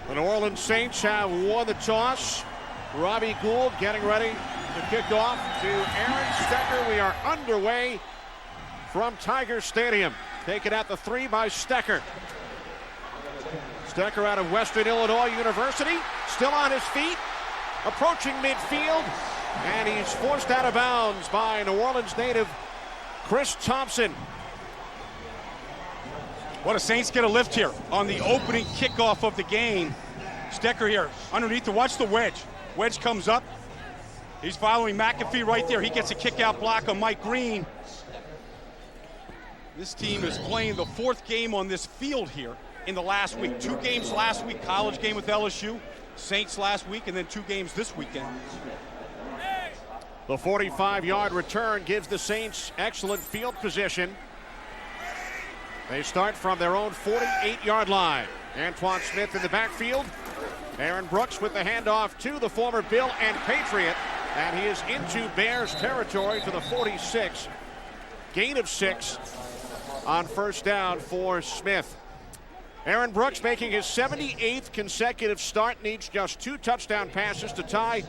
The New Orleans Saints have won the toss. Robbie Gould getting ready to kick off to Aaron Stecker. We are underway from Tiger Stadium. Taken at the 3 by Stecker. Stecker out of Western Illinois University. Still on his feet. Approaching midfield. And he's forced out of bounds by New Orleans native Chris Thompson. What a Saints get a lift here on the opening kickoff of the game. Stecker here underneath to watch the wedge. Wedge comes up. He's following McAfee right there. He gets a kick out block on Mike Green. This team is playing the 4th game on this field here in the last week. 2 games last week, college game with LSU, Saints last week, and then 2 games this weekend. The 45-yard return gives the Saints excellent field position. They start from their own 48-yard line. Antoine Smith in the backfield. Aaron Brooks with the handoff to the former Bill and Patriot. And he is into Bears territory to the 46. Gain of 6 on first down for Smith. Aaron Brooks making his 78th consecutive start, needs just 2 touchdown passes to tie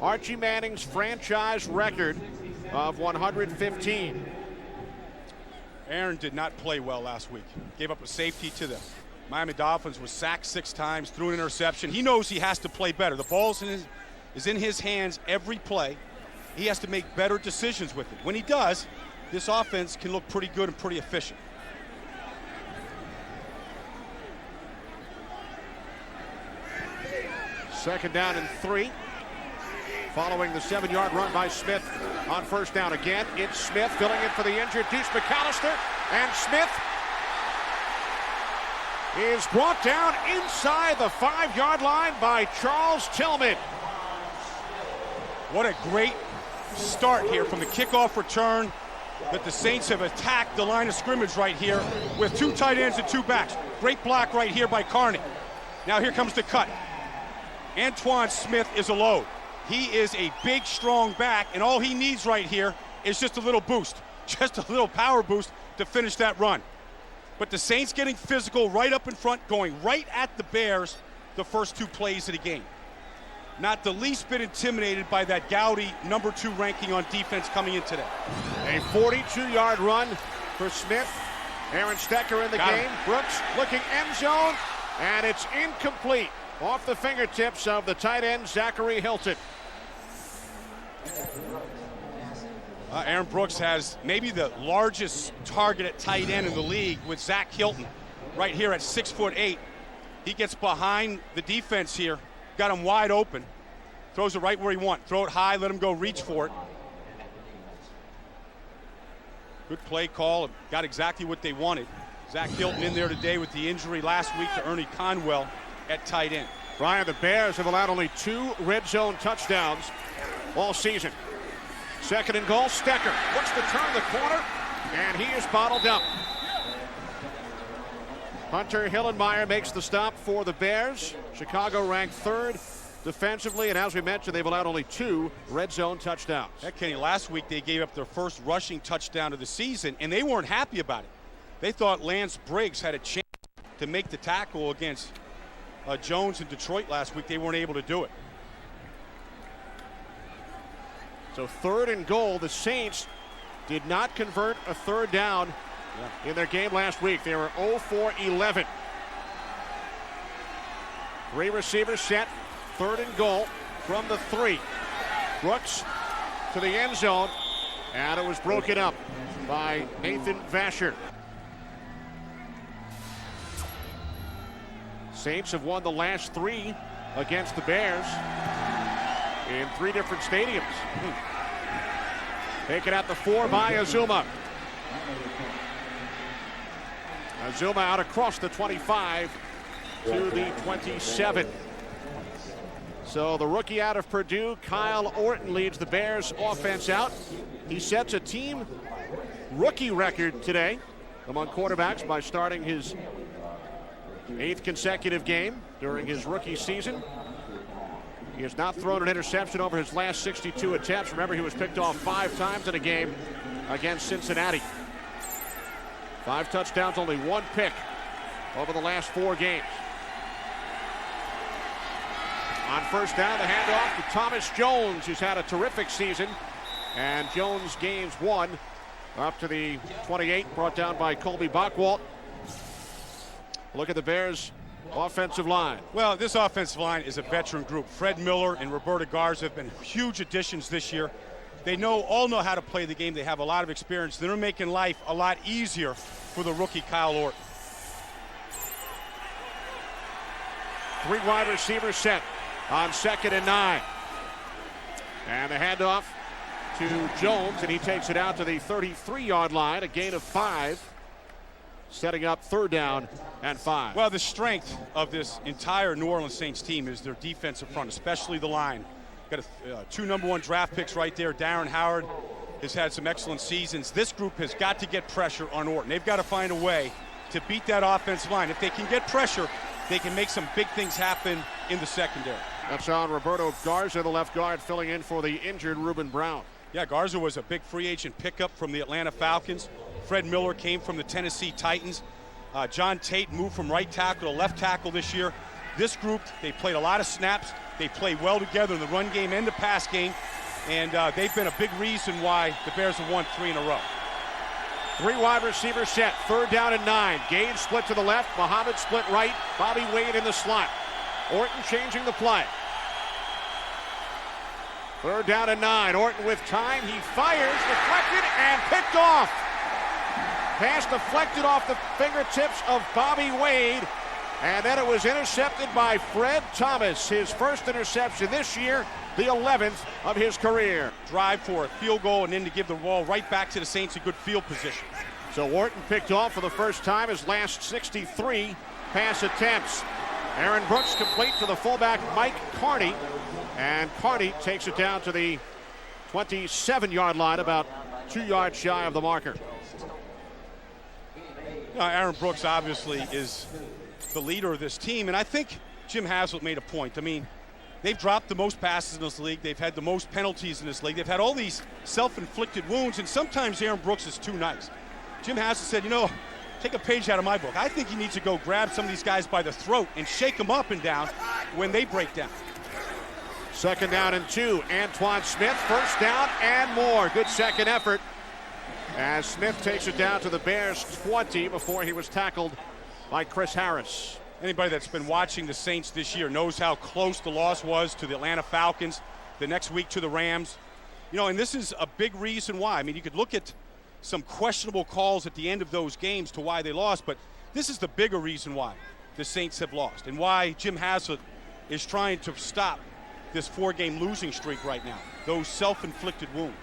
Archie Manning's franchise record of 115. Aaron did not play well last week. Gave up a safety to the Miami Dolphins, was sacked 6 times, threw an interception. He knows he has to play better. The ball is in his hands every play. He has to make better decisions with it. When he does, this offense can look pretty good and pretty efficient. Second down and 3. Following the 7-yard run by Smith on first down again. It's Smith filling in for the injured Deuce McAllister. And Smith is brought down inside the 5-yard line by Charles Tillman. What a great start here from the kickoff return that the Saints have attacked the line of scrimmage right here with 2 tight ends and 2 backs. Great block right here by Carney. Now here comes the cut. Antoine Smith is a load. He is a big, strong back, and all he needs right here is just a little boost, just a little power boost to finish that run. But the Saints getting physical right up in front, going right at the Bears the first 2 plays of the game. Not the least bit intimidated by that Gowdy number 2 ranking on defense coming in today. A 42-yard run for Smith. Aaron Stecker in the game. Brooks looking end zone, and it's incomplete. Off the fingertips of the tight end, Zachary Hilton. Aaron Brooks has maybe the largest target at tight end in the league with Zach Hilton right here at 6'8". He gets behind the defense here, got him wide open, throws it right where he wants. Throw it high, let him go reach for it. Good play call, got exactly what they wanted. Zach Hilton in there today with the injury last week to Ernie Conwell at tight end. Brian, the Bears have allowed only 2 red zone touchdowns all season. Second and goal, Stecker looks to turn the corner, and he is bottled up. Hunter Hillenmeyer makes the stop for the Bears. Chicago ranked 3rd defensively, and as we mentioned, they've allowed only 2 red zone touchdowns. Heck, Kenny, last week they gave up their first rushing touchdown of the season, and they weren't happy about it. They thought Lance Briggs had a chance to make the tackle against Jones in Detroit last week. They weren't able to do it. So 3rd and goal. The Saints did not convert a 3rd down in their game last week. They were 0 for 11. 3 receivers set. 3rd and goal from the 3. Brooks to the end zone, and it was broken up by Nathan Vasher. Saints have won the last 3 against the Bears in 3 different stadiums. Taken out the 4 by Azuma. Azuma out across the 25 to the 27. So the rookie out of Purdue, Kyle Orton, leads the Bears offense out. He sets a team rookie record today among quarterbacks by starting his 8th consecutive game during his rookie season. He has not thrown an interception over his last 62 attempts. Remember, he was picked off 5 times in a game against Cincinnati. 5 touchdowns, only 1 pick over the last 4 games. On first down, the handoff to Thomas Jones, who's had a terrific season. And Jones gains 1 up to the 28, brought down by Colby Bockwalt. Look at the Bears' offensive line. Well, this offensive line is a veteran group. Fred Miller and Roberto Garza have been huge additions this year. They all know how to play the game. They have a lot of experience. They're making life a lot easier for the rookie Kyle Orton. 3 wide receivers set on 2nd and 9. And the handoff to Jones, and he takes it out to the 33-yard line, a gain of 5. Setting up 3rd down and 5. Well, the strength of this entire New Orleans Saints team is their defensive front, especially the line. Got 2 number 1 draft picks right there. Darren Howard has had some excellent seasons. This group has got to get pressure on Orton. They've got to find a way to beat that offensive line. If they can get pressure, they can make some big things happen in the secondary. That's on Roberto Garza, the left guard, filling in for the injured Reuben Brown. Yeah, Garza was a big free agent pickup from the Atlanta Falcons. Fred Miller came from the Tennessee Titans. John Tate moved from right tackle to left tackle this year. This group, they played a lot of snaps. They play well together in the run game and the pass game. And they've been a big reason why the Bears have won 3 in a row. 3 wide receivers set, 3rd down and 9. Gage split to the left, Muhammad split right, Bobby Wade in the slot. Orton changing the play. 3rd down and 9. Orton with time. He fires, deflected, and picked off. Pass deflected off the fingertips of Bobby Wade. And then it was intercepted by Fred Thomas. His first interception this year, the 11th of his career. Drive for a field goal and then to give the ball right back to the Saints in good field position. So Orton picked off for the first time his last 63 pass attempts. Aaron Brooks complete to the fullback Mike Carney. And Carney takes it down to the 27-yard line, about 2 yards shy of the marker. Aaron Brooks obviously is the leader of this team, and I think Jim Haslett made a point. I mean, they've dropped the most passes in this league. They've had the most penalties in this league. They've had all these self-inflicted wounds, and sometimes Aaron Brooks is too nice. Jim Haslett said, take a page out of my book. I think he needs to go grab some of these guys by the throat and shake them up and down when they break down. 2nd down and 2. Antoine Smith, 1st down and more. Good second effort as Smith takes it down to the Bears 20 before he was tackled by Chris Harris. Anybody that's been watching the Saints this year knows how close the loss was to the Atlanta Falcons, the next week to the Rams. And this is a big reason why. I mean, you could look at some questionable calls at the end of those games to why they lost, but this is the bigger reason why the Saints have lost and why Jim Haslett is trying to stop this 4-game losing streak right now, those self-inflicted wounds.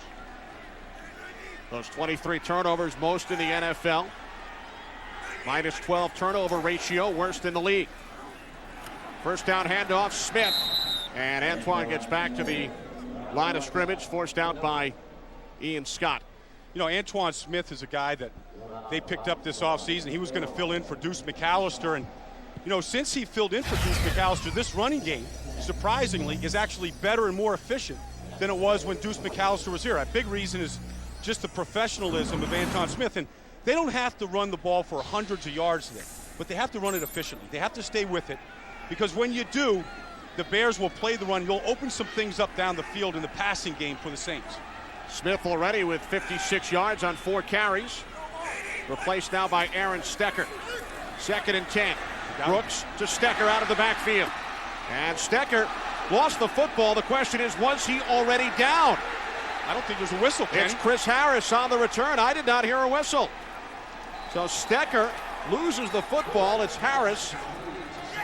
Those 23 turnovers, most in the NFL. Minus 12 turnover ratio, worst in the league. 1st down handoff, Smith. And Antoine gets back to the line of scrimmage, forced out by Ian Scott. Antoine Smith is a guy that they picked up this offseason. He was going to fill in for Deuce McAllister. And, since he filled in for Deuce McAllister, this running game, surprisingly, is actually better and more efficient than it was when Deuce McAllister was here. A big reason is just the professionalism of Antoine Smith. And they don't have to run the ball for hundreds of yards there, but they have to run it efficiently. They have to stay with it, because when you do, the Bears will play the run. You'll open some things up down the field in the passing game for the Saints. Smith already with 56 yards on 4 carries. Replaced now by Aaron Stecker. 2nd and 10. Brooks to Stecker out of the backfield. And Stecker lost the football. The question is, was he already down? I don't think there's a whistle, Kenny. It's Chris Harris on the return. I did not hear a whistle. So Stecker loses the football. It's Harris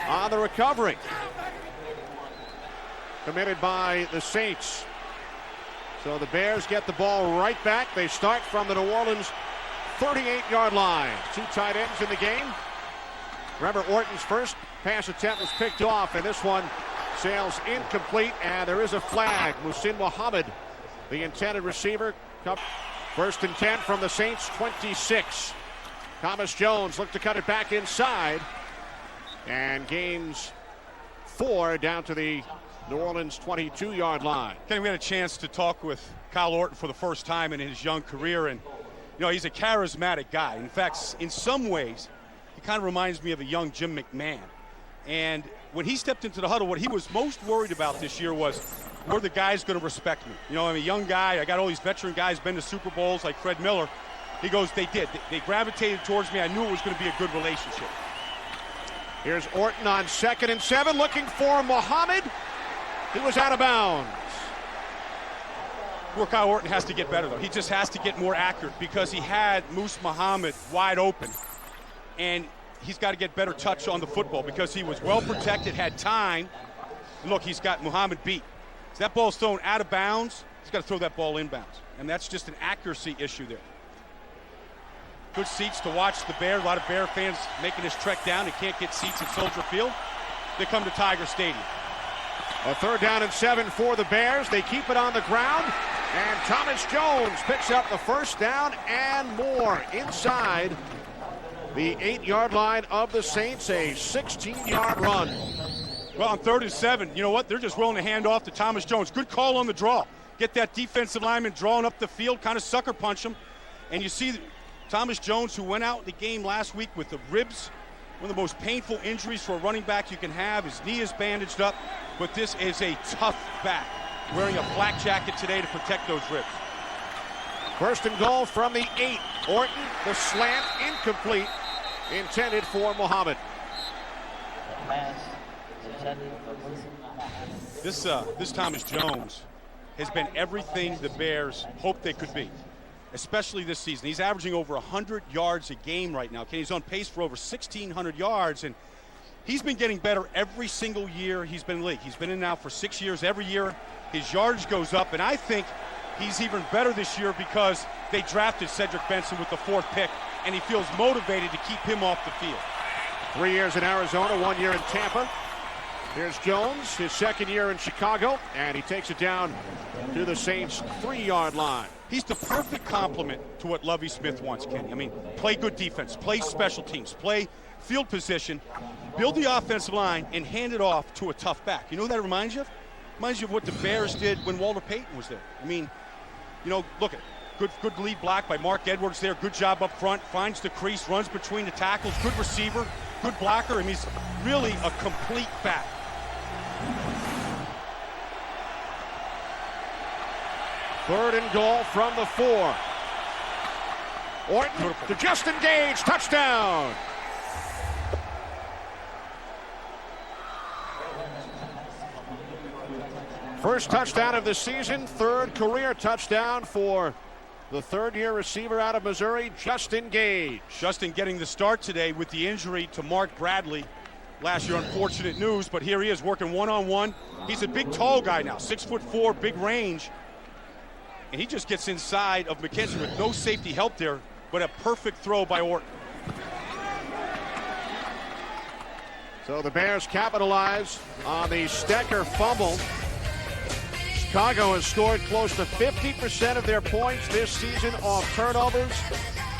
on the recovery. Committed by the Saints. So the Bears get the ball right back. They start from the New Orleans 38-yard line. 2 tight ends in the game. Remember, Orton's first pass attempt was picked off, and this one sails incomplete, and there is a flag. Muhsin Muhammad, the intended receiver. 1st and 10 from the Saints 26. Thomas Jones looked to cut it back inside and gains 4 down to the New Orleans 22-yard line. Kenny, we had a chance to talk with Kyle Orton for the first time in his young career, and he's a charismatic guy. In fact, in some ways, he kind of reminds me of a young Jim McMahon. And when he stepped into the huddle, what he was most worried about this year was, were the guys going to respect me? You know, I'm a young guy. I got all these veteran guys, been to Super Bowls like Fred Miller. He goes, they did. They gravitated towards me. I knew it was going to be a good relationship. Here's Orton on 2nd and 7, looking for Muhammad. He was out of bounds. Kyle Orton has to get better, though. He just has to get more accurate because he had Moose Muhammad wide open. And he's got to get better touch on the football because he was well protected, had time. Look, he's got Muhammad beat. If that ball's thrown out of bounds, he's got to throw that ball inbounds. And that's just an accuracy issue there. Good seats to watch the Bears. A lot of Bear fans making this trek down. They can't get seats at Soldier Field. They come to Tiger Stadium. A 3rd down and 7 for the Bears. They keep it on the ground. And Thomas Jones picks up the 1st down and more inside the 8-yard line of the Saints. A 16-yard run. Well, on 3rd and 7, you know what? They're just willing to hand off to Thomas Jones. Good call on the draw. Get that defensive lineman drawing up the field, kind of sucker punch him. And you see Thomas Jones, who went out in the game last week with the ribs, one of the most painful injuries for a running back you can have. His knee is bandaged up, but this is a tough back, wearing a flak jacket today to protect those ribs. 1st and goal from the 8. Orton, the slant, incomplete, intended for Muhammad. This Thomas Jones has been everything the Bears hoped they could be, especially this season. He's averaging over 100 yards a game right now. He's on pace for over 1,600 yards, and he's been getting better every single year he's been in the league. He's been in now for 6 years. Every year his yardage goes up, and I think he's even better this year because they drafted Cedric Benson with the 4th pick, and he feels motivated to keep him off the field. 3 years in Arizona, 1 year in Tampa. Here's Jones, his 2nd year in Chicago, and he takes it down to the Saints' 3-yard line. He's the perfect complement to what Lovie Smith wants, Kenny. I mean, play good defense, play special teams, play field position, build the offensive line, and hand it off to a tough back. You know what that reminds you of? Reminds you of what the Bears did when Walter Payton was there. I mean, you know, look at it. Good lead block by Mark Edwards there. Good job up front. Finds the crease, runs between the tackles. Good receiver, good blocker. I mean, he's really a complete back. 3rd and goal from the 4. Orton to Justin Gage, touchdown. First touchdown of the season, 3rd career touchdown for the 3rd-year receiver out of Missouri, Justin Gage. Justin getting the start today with the injury to Mark Bradley. Last year, unfortunate news, but here he is working one-on-one. He's a big, tall guy now, 6'4", big range. And he just gets inside of McKenzie with no safety help there, but a perfect throw by Orton. So the Bears capitalize on the Stecker fumble. Chicago has scored close to 50% of their points this season off turnovers,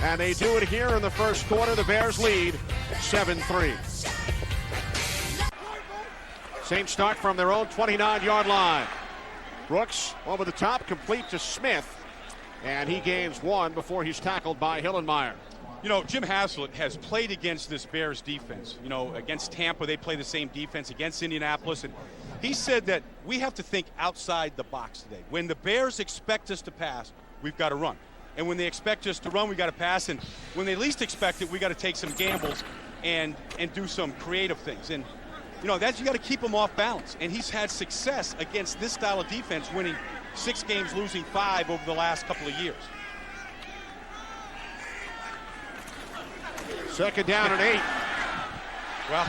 and they do it here in the first quarter. The Bears lead 7-3. Saints start from their own 29-yard line. Brooks over the top, complete to Smith, and he gains 1 before he's tackled by Hillenmeyer. You know, Jim Haslett has played against this Bears defense. You know, against Tampa, they play the same defense, against Indianapolis, and he said that we have to think outside the box today. When the Bears expect us to pass, we've got to run. And when they expect us to run, we got to pass. And when they least expect it, we got to take some gambles and do some creative things. And you know, that's, you got to keep him off balance. And he's had success against this style of defense, winning 6 games, losing 5 over the last couple of years. 2nd down and 8. Well,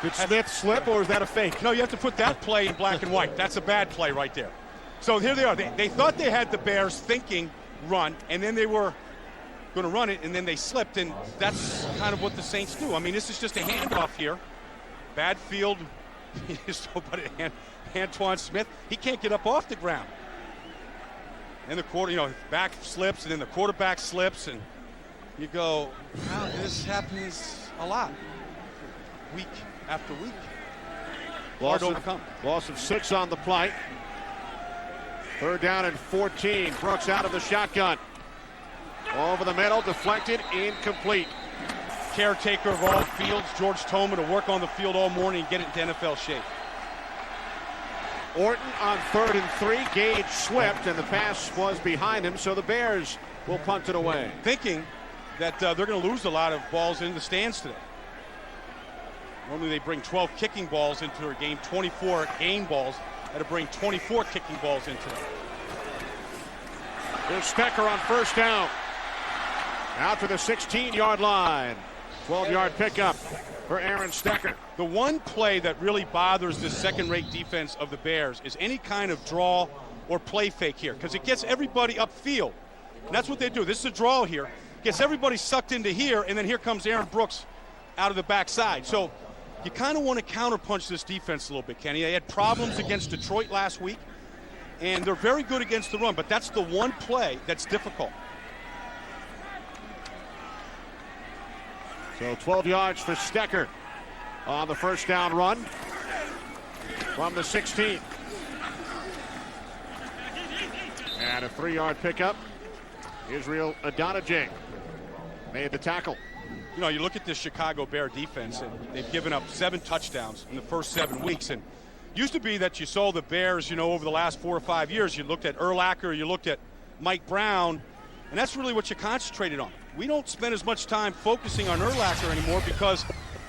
did Smith slip, or is that a fake? No, you have to put that play in black and white. That's a bad play right there. So here they are. They thought they had the Bears thinking run, and then they were going to run it, and then they slipped, and that's kind of what the Saints do. I mean, this is just a handoff here. Bad field. Antoine Smith. He can't get up off the ground. And the back slips, and then the quarterback slips, and you go, wow, this happens a lot, week after week. Hard to overcome. Loss of 6 on the play. 3rd down and 14. Brooks out of the shotgun. Over the middle, deflected, incomplete. caretaker of all fields, George Toman, to work on the field all morning and get it into NFL shape. Orton on 3rd and 3. Gage slipped, and the pass was behind him, so the Bears will punt it away. Thinking that they're going to lose a lot of balls in the stands today. Normally they bring 12 kicking balls into their game, 24 game balls. Had to bring 24 kicking balls into it. Here's Stecker on 1st down. Out to the 16-yard line. 12-yard pickup for Aaron Stecker. The one play that really bothers the second-rate defense of the Bears is any kind of draw or play fake here, because it gets everybody upfield. And that's what they do. This is a draw here. Gets everybody sucked into here, and then here comes Aaron Brooks out of the backside. So you kind of want to counterpunch this defense a little bit, Kenny. They had problems against Detroit last week, and they're very good against the run, but that's the one play that's difficult. So 12 yards for Stecker on the 1st down run from the 16. And a 3-yard pickup. Israel Adonijah made the tackle. You know, you look at this Chicago Bear defense, and they've given up 7 touchdowns in the first 7 weeks. And used to be that you saw the Bears, you know, over the last 4 or 5 years, you looked at Urlacher, you looked at Mike Brown, and that's really what you concentrated on. We don't spend as much time focusing on Urlacher anymore because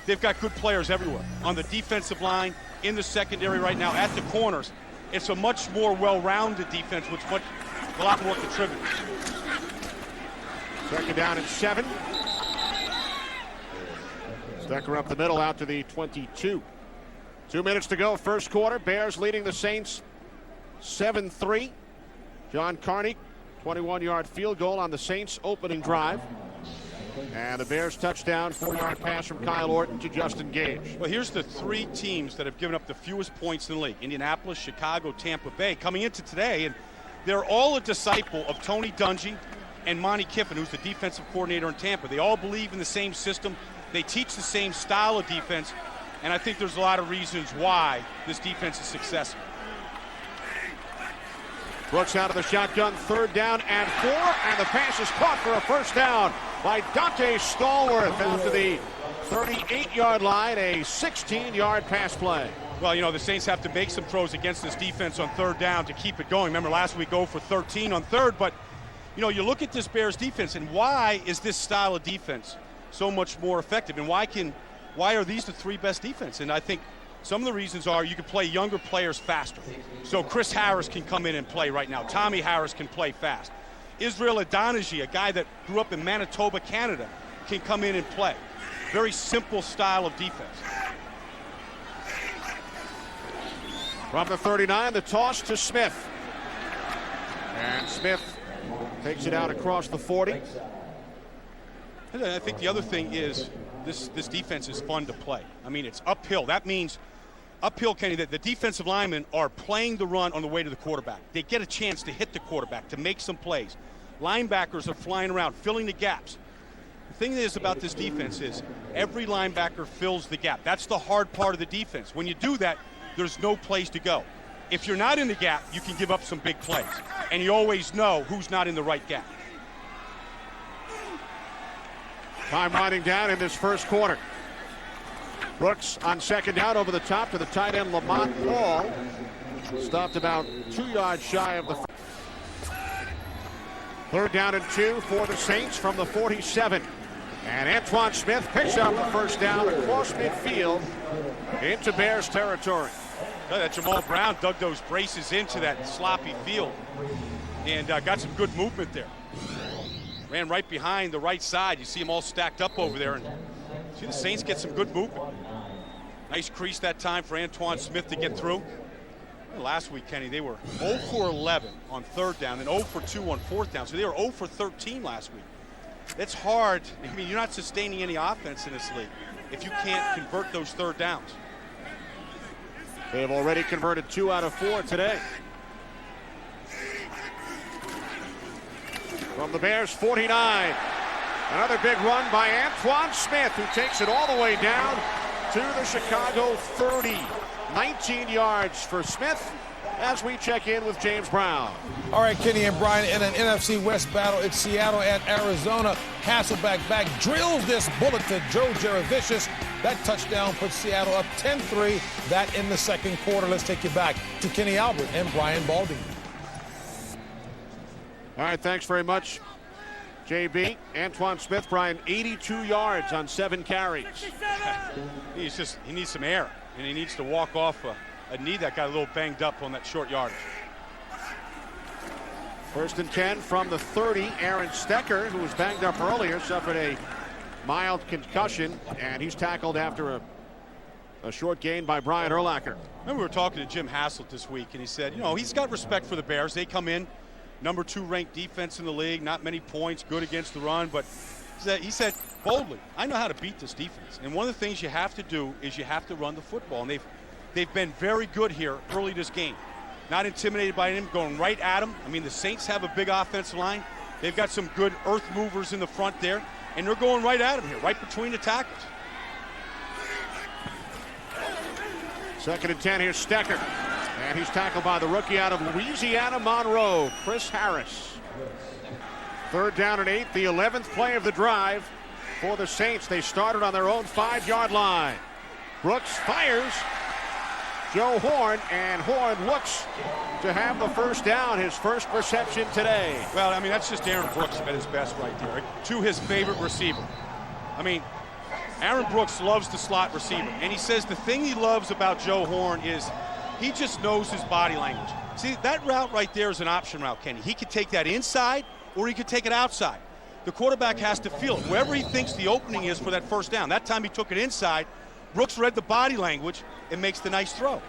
they've got good players everywhere. On the defensive line, in the secondary right now, at the corners. It's a much more well-rounded defense, which a lot more contributors. 2nd down and 7. Stecker up the middle out to the 22. 2 minutes to go, 1st quarter. Bears leading the Saints 7-3. John Carney, 21-yard field goal on the Saints' opening drive. And the Bears touchdown, 4-yard pass from Kyle Orton to Justin Gage. Well, here's the 3 teams that have given up the fewest points in the league. Indianapolis, Chicago, Tampa Bay, coming into today. And they're all a disciple of Tony Dungy and Monty Kiffin, who's the defensive coordinator in Tampa. They all believe in the same system. They teach the same style of defense, and I think there's a lot of reasons why this defense is successful. Brooks out of the shotgun, 3rd down and 4, and the pass is caught for a 1st down by Dante Stallworth out to the 38-yard line, a 16-yard pass play. Well, you know, the Saints have to make some throws against this defense on 3rd down to keep it going. Remember, last week, 0 for 13 on 3rd, but, you know, you look at this Bears defense, and why is this style of defense so much more effective, and why are these the 3 best defense? And I think some of the reasons are you can play younger players faster. So Chris Harris can come in and play right now. Tommy Harris can play fast. Israel Adonijah, a guy that grew up in Manitoba, Canada, can come in and play. Very simple style of defense. From the 39, the toss to Smith. And Smith takes it out across the 40. And I think the other thing is this defense is fun to play. I mean, it's uphill. That means uphill, Kenny, that the defensive linemen are playing the run on the way to the quarterback. They get a chance to hit the quarterback, to make some plays. Linebackers are flying around, filling the gaps. The thing is about this defense is every linebacker fills the gap. That's the hard part of the defense. When you do that, there's no place to go. If you're not in the gap, you can give up some big plays. And you always know who's not in the right gap. Time winding down in this 1st quarter. Brooks on 2nd down over the top to the tight end Lamont Paul. Stopped about 2 yards shy of the 3rd down and 2 for the Saints from the 47. And Antoine Smith picks up the 1st down across midfield into Bears territory. That Jamal Brown dug those braces into that sloppy field and got some good movement there. Ran right behind the right side. You see them all stacked up over there. And see the Saints get some good movement. Nice crease that time for Antoine Smith to get through. Last week, Kenny, they were 0 for 11 on 3rd down and 0 for 2 on 4th down. So they were 0 for 13 last week. It's hard. I mean, you're not sustaining any offense in this league if you can't convert those 3rd downs. They've already converted 2 out of 4 today. From the Bears 49, another big run by Antoine Smith, who takes it all the way down to the Chicago 30. 19 yards for Smith, as we check in with James Brown. All right, Kenny and Brian, in an NFC West battle, it's Seattle at Arizona. Hasselbeck back drills this bullet to Joe Jaravicious. That touchdown puts Seattle up 10-3. That in the second quarter. Let's take you back to Kenny Albert and Brian Balding. All right, thanks very much, JB. Antoine Smith, Brian, 82 yards on 7 carries. He needs some air, and he needs to walk off a knee that got a little banged up on that short yardage. 1st and 10 from the 30. Aaron Stecker, who was banged up earlier, suffered a mild concussion, and he's tackled after a short gain by Brian Urlacher. Remember, we were talking to Jim Haslett this week, and he said, you know, he's got respect for the Bears. They come in, number 2 ranked defense in the league, not many points, good against the run, but he said boldly, I know how to beat this defense. And one of the things you have to do is you have to run the football, and they've been very good here early this game. Not intimidated by him, going right at him. I mean, the Saints have a big offensive line. They've got some good earth movers in the front there, and they're going right at him here, right between the tackles. 2nd and 10, here's Stecker. And he's tackled by the rookie out of Louisiana Monroe, Chris Harris. 3rd down and 8, the 11th play of the drive for the Saints. They started on their own 5-yard line. Brooks fires. Joe Horn, and Horn looks to have the first down, his first reception today. Well, I mean, that's just Aaron Brooks at his best right there, to his favorite receiver. I mean, Aaron Brooks loves the slot receiver, and he says the thing he loves about Joe Horn is he just knows his body language. See, that route right there is an option route, Kenny. He could take that inside, or he could take it outside. The quarterback has to feel it. Wherever he thinks the opening is for that first down. That time he took it inside. Brooks read the body language and makes the nice throw.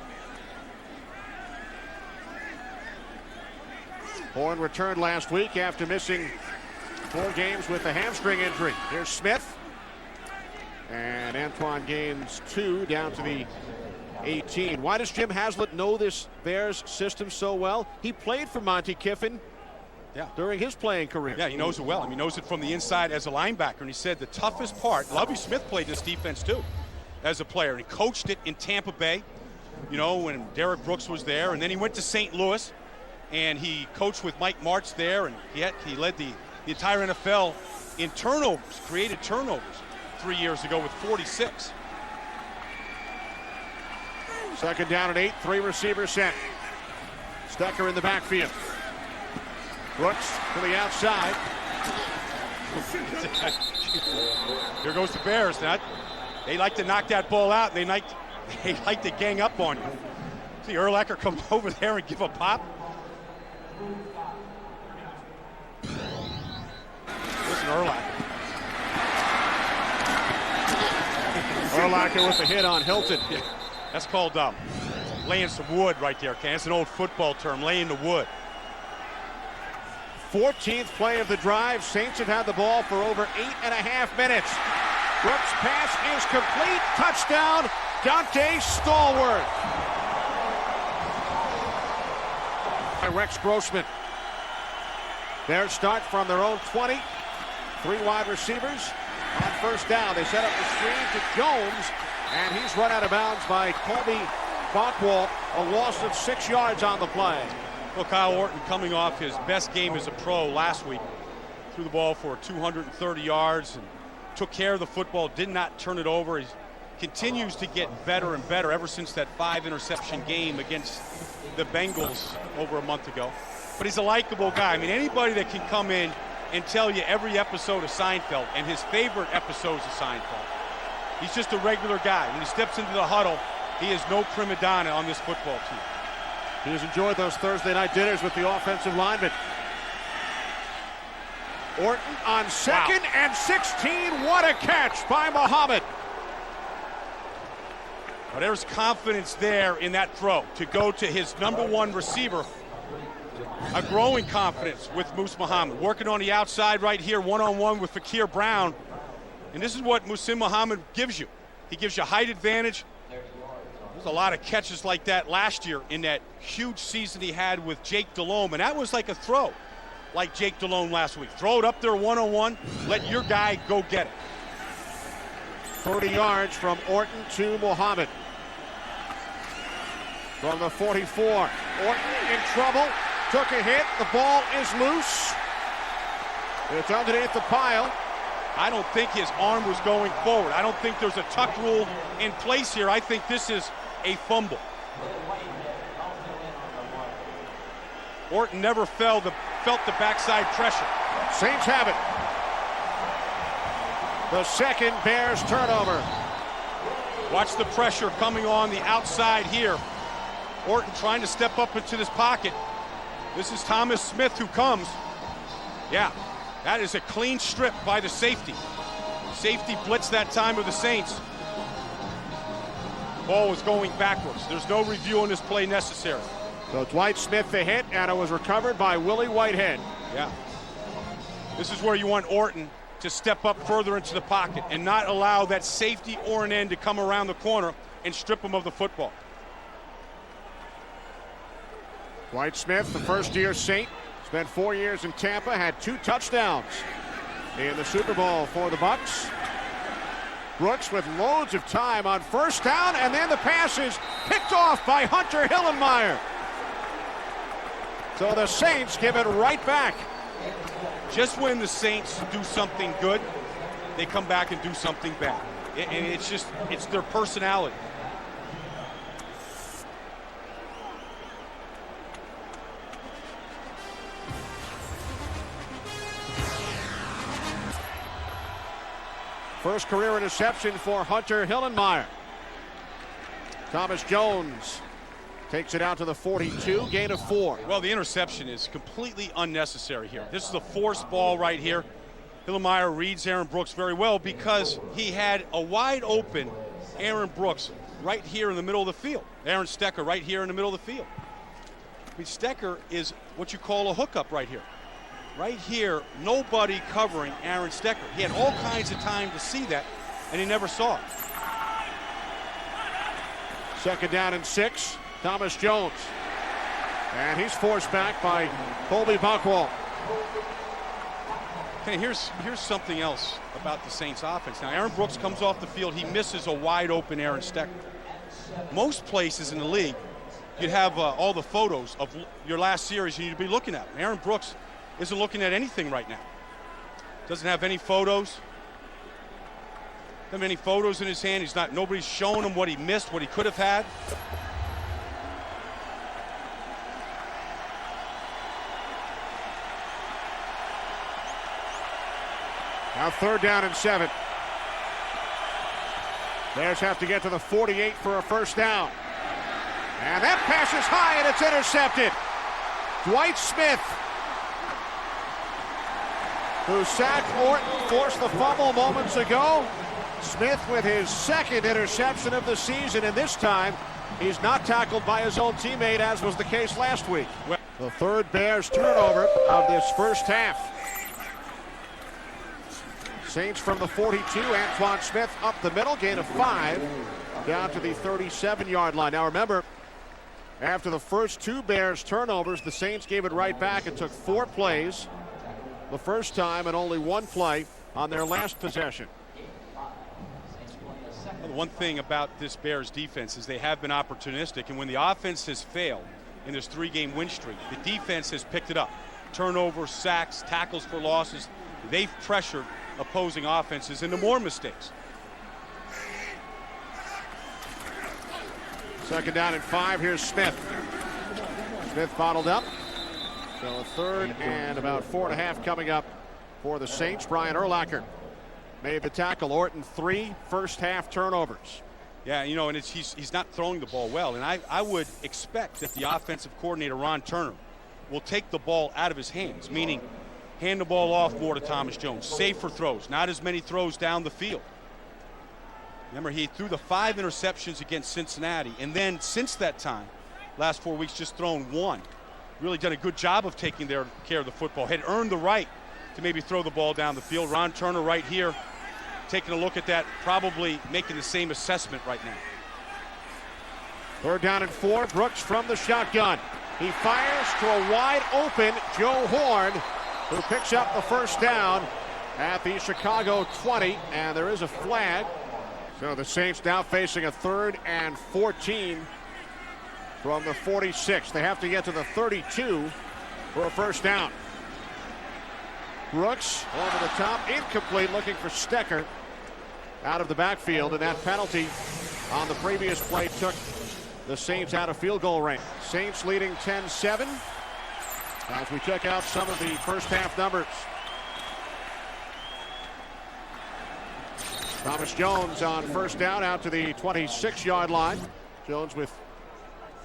Horn returned last week after missing 4 games with a hamstring injury. Here's Smith. And Antoine gains 2 down to the 18. Why does Jim Haslett know this Bears system so well? He played for Monty Kiffin during his playing career. Yeah, he knows it well. I mean, he knows it from the inside as a linebacker. And he said the toughest part, Lovie Smith played this defense too as a player. And he coached it in Tampa Bay, you know, when Derek Brooks was there. And then he went to St. Louis, and he coached with Mike Martz there. And he led the entire NFL in turnovers, created turnovers 3 years ago with 46. 2nd down and 8, 3 receivers set. Stecker in the backfield. Brooks to the outside. Here goes the Bears. Now, they like to knock that ball out, and they like to gang up on you. See Urlacher come over there and give a pop. Listen, Urlacher. Urlacher with the hit on Hilton. Yeah, that's called laying some wood right there, Ken. It's an old football term, laying the wood. 14th play of the drive. Saints have had the ball for over 8.5 minutes. Brooks' pass is complete. Touchdown, Dante Stallworth. By Rex Grossman. Bears start from their own 20. 3 wide receivers on 1st down. They set up the screen to Jones, and he's run out of bounds by Colby Bockwalt. A loss of 6 yards on the play. Well, Kyle Orton coming off his best game as a pro last week. Threw the ball for 230 yards and took care of the football, did not turn it over. He continues to get better and better ever since that 5-interception game against the Bengals over a month ago. But he's a likable guy. I mean, anybody that can come in and tell you every episode of Seinfeld and his favorite episodes of Seinfeld. He's just a regular guy. When he steps into the huddle, he is no prima donna on this football team. He has enjoyed those Thursday night dinners with the offensive linemen. Orton on 2nd and 16. What a catch by Muhammad. Well, there's confidence there in that throw to go to his number 1 receiver. A growing confidence with Moose Muhammad. Working on the outside right here, one-on-one with Fakir Brown. And this is what Musim Muhammad gives you. He gives you height advantage. There's a lot of catches like that last year in that huge season he had with Jake Delhomme, and that was like a throw, like Jake Delhomme last week. Throw it up there one-on-one, let your guy go get it. 30 yards from Orton to Muhammad. from the 44. Orton in trouble. Took a hit. The ball is loose. It's underneath the pile. I don't think his arm was going forward. I don't think there's a tuck rule in place here. I think this is a fumble. Orton never felt the backside pressure. Saints have it. The second Bears turnover. Watch the pressure coming on the outside here. Orton trying to step up into this pocket. This is Thomas Smith who comes. Yeah, that is a clean strip by the safety. Safety blitz that time of the Saints. Ball was going backwards. There's no review on this play necessary. So Dwight Smith the hit, and it was recovered by Willie Whitehead. Yeah. This is where you want Orton to step up further into the pocket and not allow that safety or an end to come around the corner and strip him of the football. Dwight Smith, the first-year Saint, spent 4 years in Tampa, had 2 touchdowns in the Super Bowl for the Bucks. Brooks with loads of time on first down, and then the pass is picked off by Hunter Hillenmeyer. So the Saints give it right back. Just when the Saints do something good, they come back and do something bad. And it's their personality. First career interception for Hunter Hillenmeyer. Thomas Jones takes it out to the 42, gain of 4. Well, the interception is completely unnecessary here. This is a forced ball right here. Hillenmeyer reads Aaron Brooks very well because he had a wide open Aaron Brooks right here in the middle of the field. Aaron Stecker right here in the middle of the field. I mean, Stecker is what you call a hookup right here. Right here, nobody covering Aaron Stecker. He had all kinds of time to see that, and he never saw it. Second down and 6. Thomas Jones. And he's forced back by Colby Buckwall. Okay, here's something else about the Saints offense. Now, Aaron Brooks comes off the field. He misses a wide open Aaron Stecker. Most places in the league, you'd have all the photos of your last series you'd be looking at. Aaron Brooks isn't looking at anything right now. Doesn't have any photos. Doesn't have any photos in his hand. Nobody's showing him what he missed, what he could have had. Now third down and 7. Bears have to get to the 48 for a first down. And that pass is high and it's intercepted. Dwight Smith, who sacked Orton, forced the fumble moments ago. Smith with his second interception of the season, and this time he's not tackled by his own teammate, as was the case last week. The third Bears turnover of this first half. Saints from the 42, Antoine Smith up the middle, gain of 5, down to the 37-yard line. Now remember, after the first 2 Bears turnovers, the Saints gave it right back. It took 4 plays the first time and only 1 play on their last possession. Well, the one thing about this Bears defense is they have been opportunistic, and when the offense has failed in this 3-game win streak, the defense has picked it up. Turnovers, sacks, tackles for losses. They've pressured opposing offenses into more mistakes. Second down and 5. Here's Smith. Smith bottled up. So a third and about 4.5 coming up for the Saints. Brian Urlacher made the tackle. Orton 3 first half turnovers. Yeah, you know, and he's not throwing the ball well. And I would expect that the offensive coordinator, Ron Turner, will take the ball out of his hands, meaning hand the ball off more to Thomas Jones. Safer throws, not as many throws down the field. Remember, he threw the 5 interceptions against Cincinnati, and then since that time, last 4 weeks, just thrown 1. Really done a good job of taking care of the football. Had earned the right to maybe throw the ball down the field. Ron Turner right here taking a look at that, probably making the same assessment right now. Third down and 4. Brooks from the shotgun. He fires to a wide open Joe Horn, who picks up the first down at the Chicago 20, and there is a flag. So the Saints now facing a 3rd and 14 from the 46. They have to get to the 32 for a first down. Brooks over the top, incomplete, looking for Stecker out of the backfield, and that penalty on the previous play took the Saints out of field goal range. Saints leading 10-7 as we check out some of the first half numbers. Thomas Jones on first down out to the 26-yard line. Jones with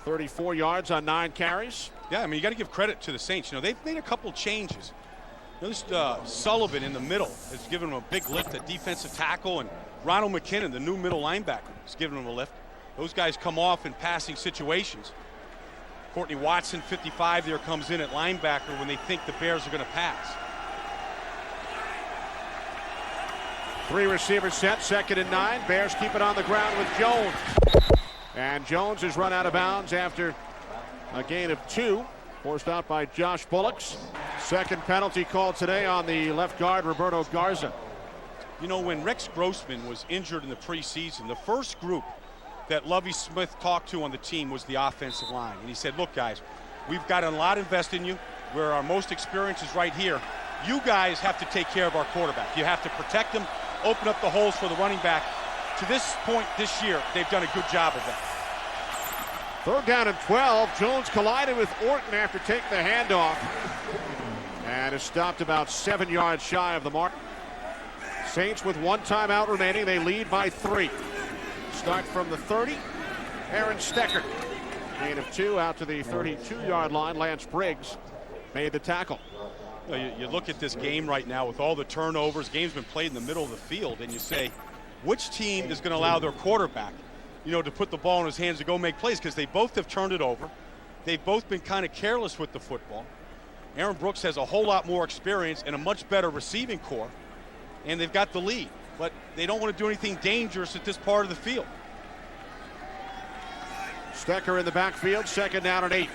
34 yards on 9 carries. Yeah, I mean, you got to give credit to the Saints. You know, they've made a couple changes. You know, this Sullivan in the middle has given them a big lift at defensive tackle, and Ronald McKinnon, the new middle linebacker, has given them a lift. Those guys come off in passing situations. Courtney Watson, 55, there comes in at linebacker when they think the Bears are going to pass. 3 receivers set, 2nd and 9. Bears keep it on the ground with Jones. And Jones is run out of bounds after a gain of 2. Forced out by Josh Bullocks. Second penalty called today on the left guard, Roberto Garza. You know, when Rex Grossman was injured in the preseason, the first group that Lovie Smith talked to on the team was the offensive line. And he said, look, guys, we've got a lot invested in you. Where our most experience is right here. You guys have to take care of our quarterback. You have to protect him, open up the holes for the running back. To this point this year, they've done a good job of that. 3rd down and 12. Jones collided with Orton after taking the handoff and is stopped about 7 yards shy of the mark. Saints with 1 timeout remaining. They lead by 3. Start from the 30. Aaron Stecker. Gain of 2 out to the 32-yard line. Lance Briggs made the tackle. You look at this game right now with all the turnovers. Game's been played in the middle of the field, and you say, which team is going to allow their quarterback, you know, to put the ball in his hands to go make plays? Because they both have turned it over. They've both been kind of careless with the football. Aaron Brooks has a whole lot more experience and a much better receiving core, and they've got the lead. But they don't want to do anything dangerous at this part of the field. Stecker in the backfield, 2nd down and 8.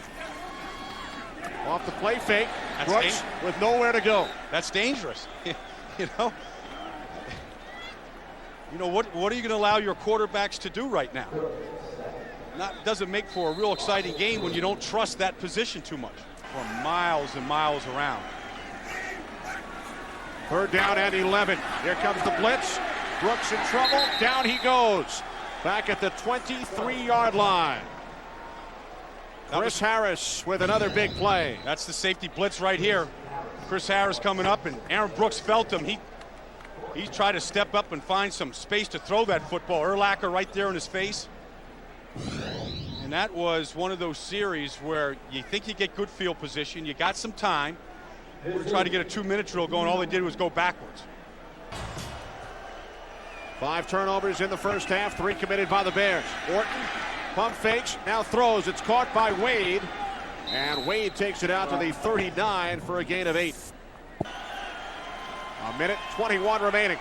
Off the play fake, Brooks with nowhere to go. That's dangerous. You know what are you going to allow your quarterbacks to do right now? Doesn't make for a real exciting game when you don't trust that position too much. For miles and miles around. 3rd down and 11. Here comes the blitz. Brooks in trouble. Down he goes. Back at the 23-yard line. Chris Harris with another big play. That's the safety blitz right here. Chris Harris coming up, and Aaron Brooks felt him. He tried to step up and find some space to throw that football. Urlacher right there in his face. And that was one of those series where you think you get good field position. You got some time. We tried to get a 2-minute drill going. All they did was go backwards. 5 turnovers in the first half, 3 committed by the Bears. Orton pump fakes, now throws. It's caught by Wade. And Wade takes it out to the 39 for a gain of 8. A minute 21 remaining.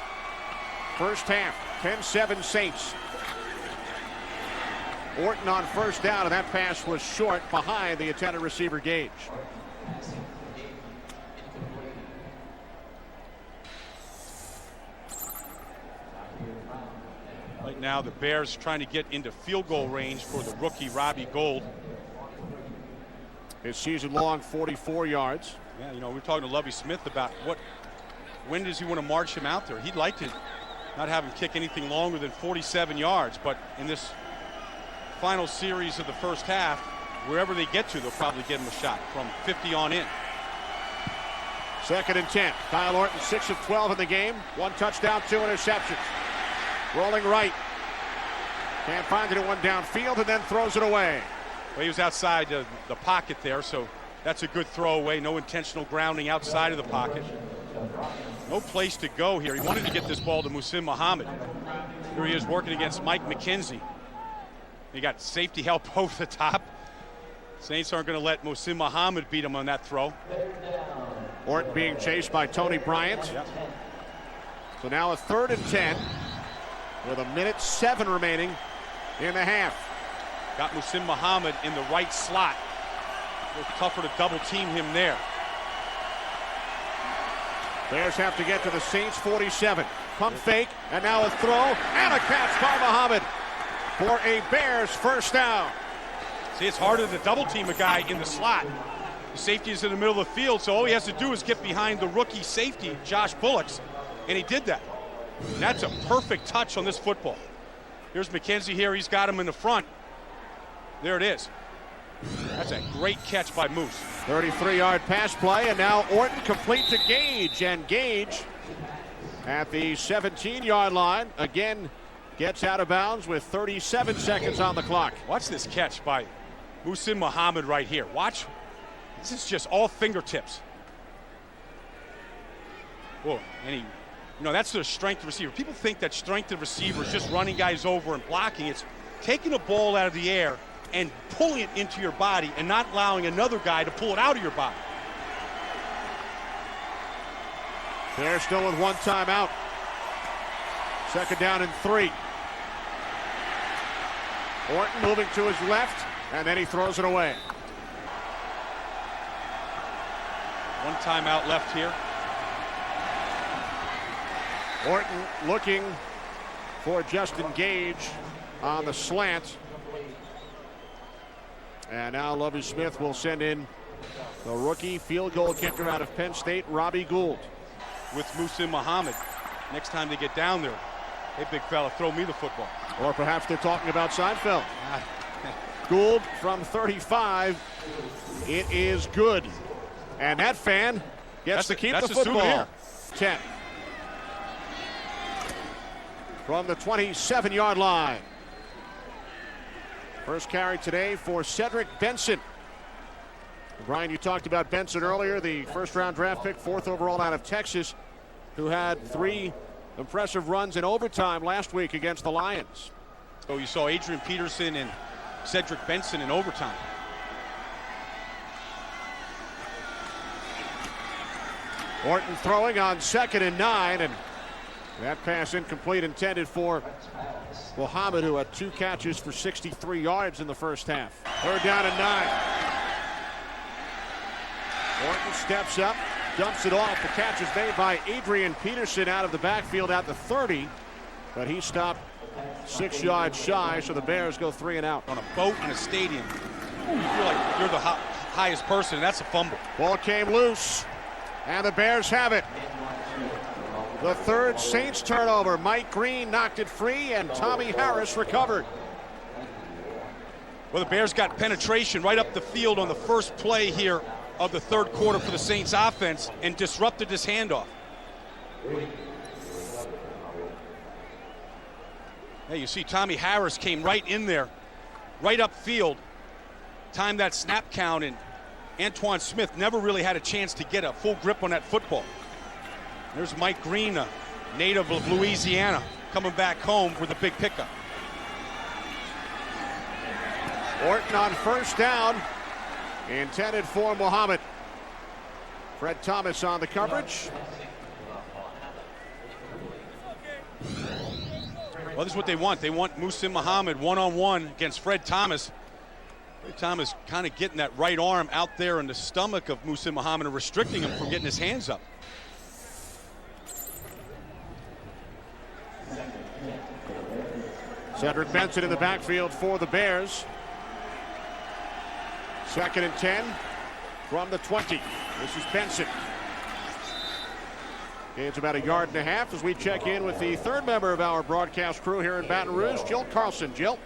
First half, 10-7 Saints. Orton on first down, and that pass was short behind the intended receiver Gage. Right now, the Bears trying to get into field goal range for the rookie Robbie Gould. His season-long 44 yards. Yeah, you know, we're talking to Lovie Smith about when does he want to march him out there? He'd like to not have him kick anything longer than 47 yards, but in this final series of the first half, wherever they get to, they'll probably give him a shot from 50 on in. 2nd and 10. Kyle Orton 6 of 12 in the game. 1 touchdown, 2 interceptions. Rolling right. Can't find it at one downfield and then throws it away. Well, he was outside the pocket there, so that's a good throwaway. No intentional grounding outside of the pocket. No place to go here. He wanted to get this ball to Muhsin Muhammad. Here he is working against Mike McKenzie. He got safety help over the top. Saints aren't going to let Muhsin Muhammad beat him on that throw. Orton being chased by Tony Bryant. Yep. So now a 3rd and 10 with a minute 7 remaining in the half. Got Muhsin Muhammad in the right slot. A little tougher to double team him there. Bears have to get to the Saints 47. Pump fake, and now a throw, and a catch by Muhammad for a Bears first down. See, it's harder to double team a guy in the slot. The safety is in the middle of the field, so all he has to do is get behind the rookie safety, Josh Bullocks, and he did that. That's a perfect touch on this football. Here's McKenzie here. He's got him in the front. There it is. That's a great catch by Moose. 33-yard pass play, and now Orton complete to Gage, and Gage at the 17-yard line again gets out of bounds with 37 seconds on the clock. Watch this catch by Muhsin Muhammad right here. Watch. This is just all fingertips. Whoa, and he, that's the strength of receiver. People think that strength of receiver is just running guys over and blocking. It's taking a ball out of the air and pulling it into your body and not allowing another guy to pull it out of your body. They're still with one timeout. Second down and 3. Orton moving to his left, and then he throws it away. One timeout left here. Orton looking for Justin Gage on the slant. And now Lovie Smith will send in the rookie field goal kicker out of Penn State, Robbie Gould. With Muhsin Muhammad. Next time they get down there, hey, big fella, throw me the football. Or perhaps they're talking about Seinfeld. Gould from 35. It is good. And that fan gets to keep the football. 10. From the 27-yard line. First carry today for Cedric Benson. Brian, you talked about Benson earlier, the first-round draft pick, 4th overall out of Texas, who had 3 impressive runs in overtime last week against the Lions. So you saw Adrian Peterson and Cedric Benson in overtime. Orton throwing on 2nd and 9, and that pass incomplete, intended for Muhammad, who had 2 catches for 63 yards in the first half. 3rd down and 9. Orton steps up, dumps it off. The catch is made by Adrian Peterson out of the backfield at the 30, but he stopped 6 yards shy, so the Bears go 3 and out. On a boat in a stadium, you feel like you're the highest person, and that's a fumble. Ball came loose, and the Bears have it. The 3rd Saints turnover. Mike Green knocked it free, and Tommy Harris recovered. Well, the Bears got penetration right up the field on the first play here of the 3rd quarter for the Saints offense and disrupted this handoff. Hey, you see Tommy Harris came right in there, right up field, timed that snap count, and Antoine Smith never really had a chance to get a full grip on that football. There's Mike Green, a native of Louisiana, coming back home with a big pickup. Orton on 1st down, intended for Muhammad. Fred Thomas on the coverage. Well, this is what they want. They want Muhsin Muhammad one-on-one against Fred Thomas. Fred Thomas kind of getting that right arm out there in the stomach of Muhsin Muhammad and restricting him from getting his hands up. Cedric Benson in the backfield for the Bears. 2nd and 10 from the 20. This is Benson. Gains about 1.5 yards as we check in with the 3rd member of our broadcast crew here in Baton Rouge, Jill Carlson. Jill.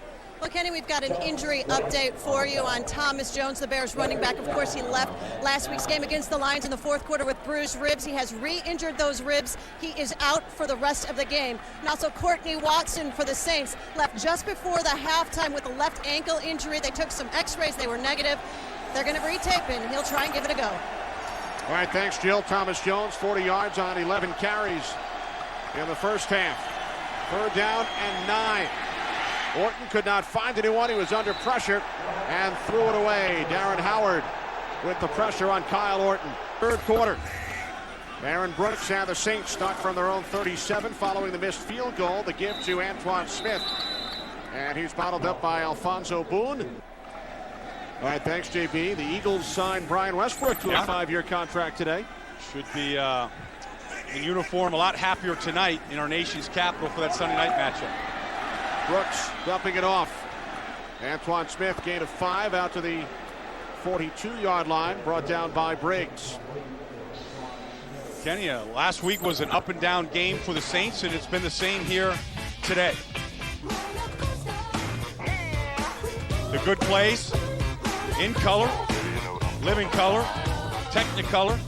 Well, Kenny, we've got an injury update for you on Thomas Jones, the Bears running back. Of course, he left last week's game against the Lions in the 4th quarter with bruised ribs. He has re-injured those ribs. He is out for the rest of the game. And also Courtney Watson for the Saints left just before the halftime with a left ankle injury. They took some x-rays. They were negative. They're going to retape and he'll try and give it a go. All right, thanks, Jill. Thomas Jones, 40 yards on 11 carries in the first half. 3rd down and 9. Orton could not find anyone. He was under pressure and threw it away. Darren Howard with the pressure on Kyle Orton. 3rd quarter. Aaron Brooks and the Saints stuck from their own 37 following the missed field goal. The give to Antoine Smith. And he's bottled up by Alfonso Boone. All right, thanks, JB. The Eagles signed Brian Westbrook to a 5-year contract today. Should be in uniform, a lot happier tonight in our nation's capital for that Sunday night matchup. Brooks dumping it off. Antoine Smith, gain of 5 out to the 42-yard line, brought down by Briggs. Kenny, last week was an up and down game for the Saints, and it's been the same here today. The good plays, in color, living color, technicolor,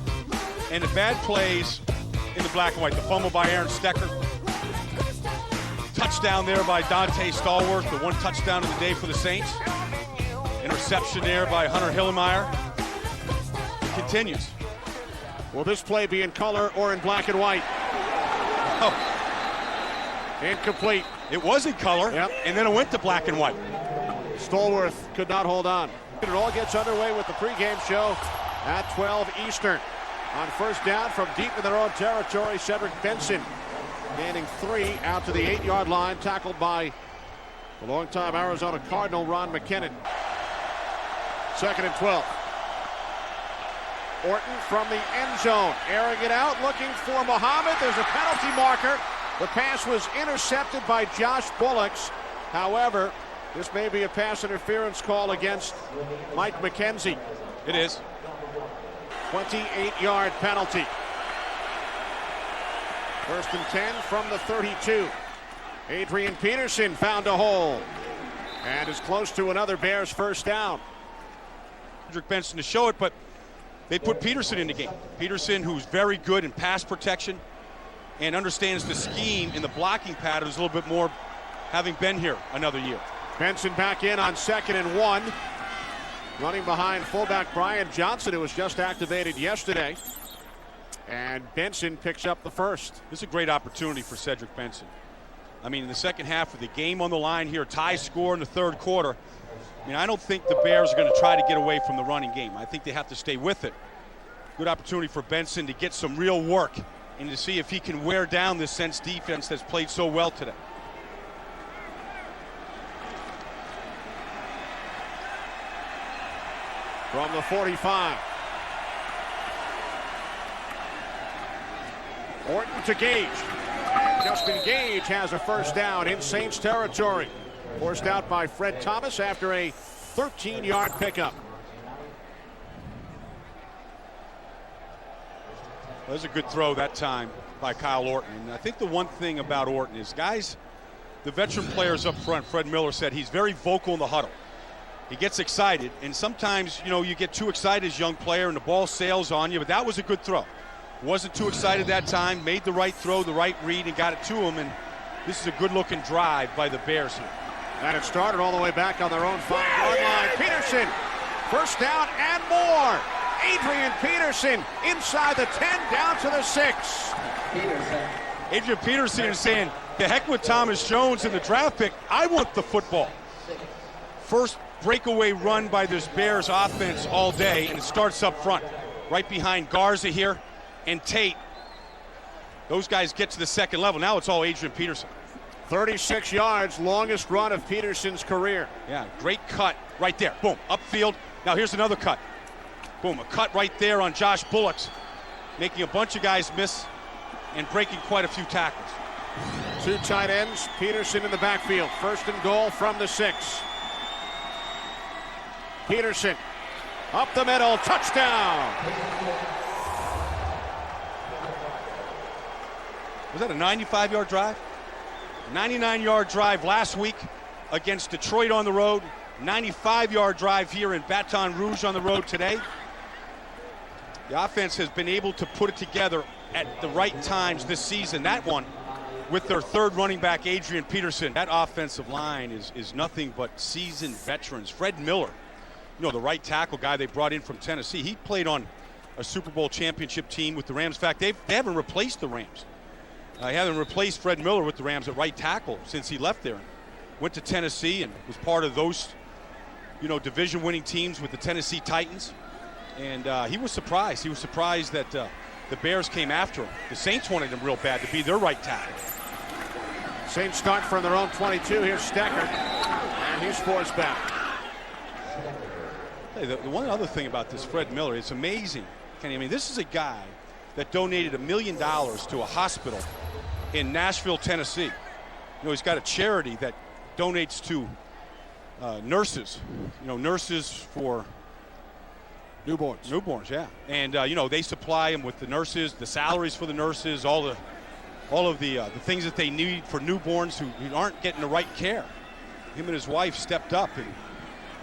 and the bad plays in the black and white. The fumble by Aaron Stecker. Touchdown there by Dante Stallworth, the one touchdown of the day for the Saints. Interception there by Hunter Hillemeyer. It continues. Will this play be in color or in black and white? Oh, incomplete. it was in color, Yep. and then it went to black and white. Stallworth could not hold on. It all gets underway with the pregame show at 12 Eastern. On first down from deep in their own territory, Cedric Benson gaining 3 out to the 8-yard line, tackled by the longtime Arizona Cardinal Ron McKinnon. 2nd and 12. Orton from the end zone, airing it out, looking for Muhammad. There's a penalty marker. The pass was intercepted by Josh Bullocks. However, this may be a pass interference call against Mike McKenzie. It is. 28-yard penalty. 1st and 10 from the 32. Adrian Peterson found a hole and is close to another Bears first down. Cedric Benson to show it, but they put Peterson in the game. Peterson, who's very good in pass protection and understands the scheme in the blocking patterns a little bit more, having been here another year. Benson back in on 2nd and 1. Running behind fullback Brian Johnson, who was just activated yesterday. And Benson picks up the first. This is a great opportunity for Cedric Benson. I mean, in the second half with the game on the line here, tie score in the 3rd quarter. I mean, I don't think the Bears are going to try to get away from the running game. I think they have to stay with it. Good opportunity for Benson to get some real work and to see if he can wear down this Saints defense that's played so well today. From the 45. Orton to Gage. Justin Gage has a first down in Saints territory. Forced out by Fred Thomas after a 13-yard pickup. Well, that was a good throw that time by Kyle Orton. And I think the one thing about Orton is, guys, the veteran players up front, Fred Miller said he's very vocal in the huddle. He gets excited, and sometimes, you know, you get too excited as a young player and the ball sails on you, but that was a good throw. Wasn't too excited that time, made the right throw, the right read, and got it to him, and this is a good-looking drive by the Bears here. And it started all the way back on their own 5-yard line. Peterson, first down and more. Adrian Peterson inside the 10, down to the 6. Adrian Peterson is saying, the heck with Thomas Jones and the draft pick, I want the football. First breakaway run by this Bears offense all day, and it starts up front. Right behind Garza here and Tate. Those guys get to the second level. Now it's all Adrian Peterson. 36 yards, longest run of Peterson's career. Yeah, great cut right there. Boom, upfield. Now here's another cut. Boom, a cut right there on Josh Bullocks, making a bunch of guys miss and breaking quite a few tackles. 2 tight ends, Peterson in the backfield. 1st and goal from the 6. Peterson up the middle, touchdown. Was that a 95-yard drive? 99-yard drive last week against Detroit on the road. 95-yard drive here in Baton Rouge on the road today. The offense has been able to put it together at the right times this season. That one with their 3rd running back, Adrian Peterson. That offensive line is nothing but seasoned veterans. Fred Miller, you know, the right tackle guy they brought in from Tennessee. He played on a Super Bowl championship team with the Rams. In fact, they haven't replaced the Rams. They haven't replaced Fred Miller with the Rams at right tackle since he left there. Went to Tennessee and was part of those, you know, division-winning teams with the Tennessee Titans. And he was surprised. He was surprised that the Bears came after him. The Saints wanted him real bad to be their right tackle. Saints start from their own 22. Here's Stecker, and he's forced back. Hey, the one other thing about this Fred Miller, it's amazing, Kenny. I mean, this is a guy that donated $1 million to a hospital in Nashville, Tennessee. You know, he's got a charity that donates to nurses, nurses for Newborns. yeah. And they supply them with the nurses, the salaries for the nurses, all of the things that they need for newborns who aren't getting the right care. Him and his wife stepped up, and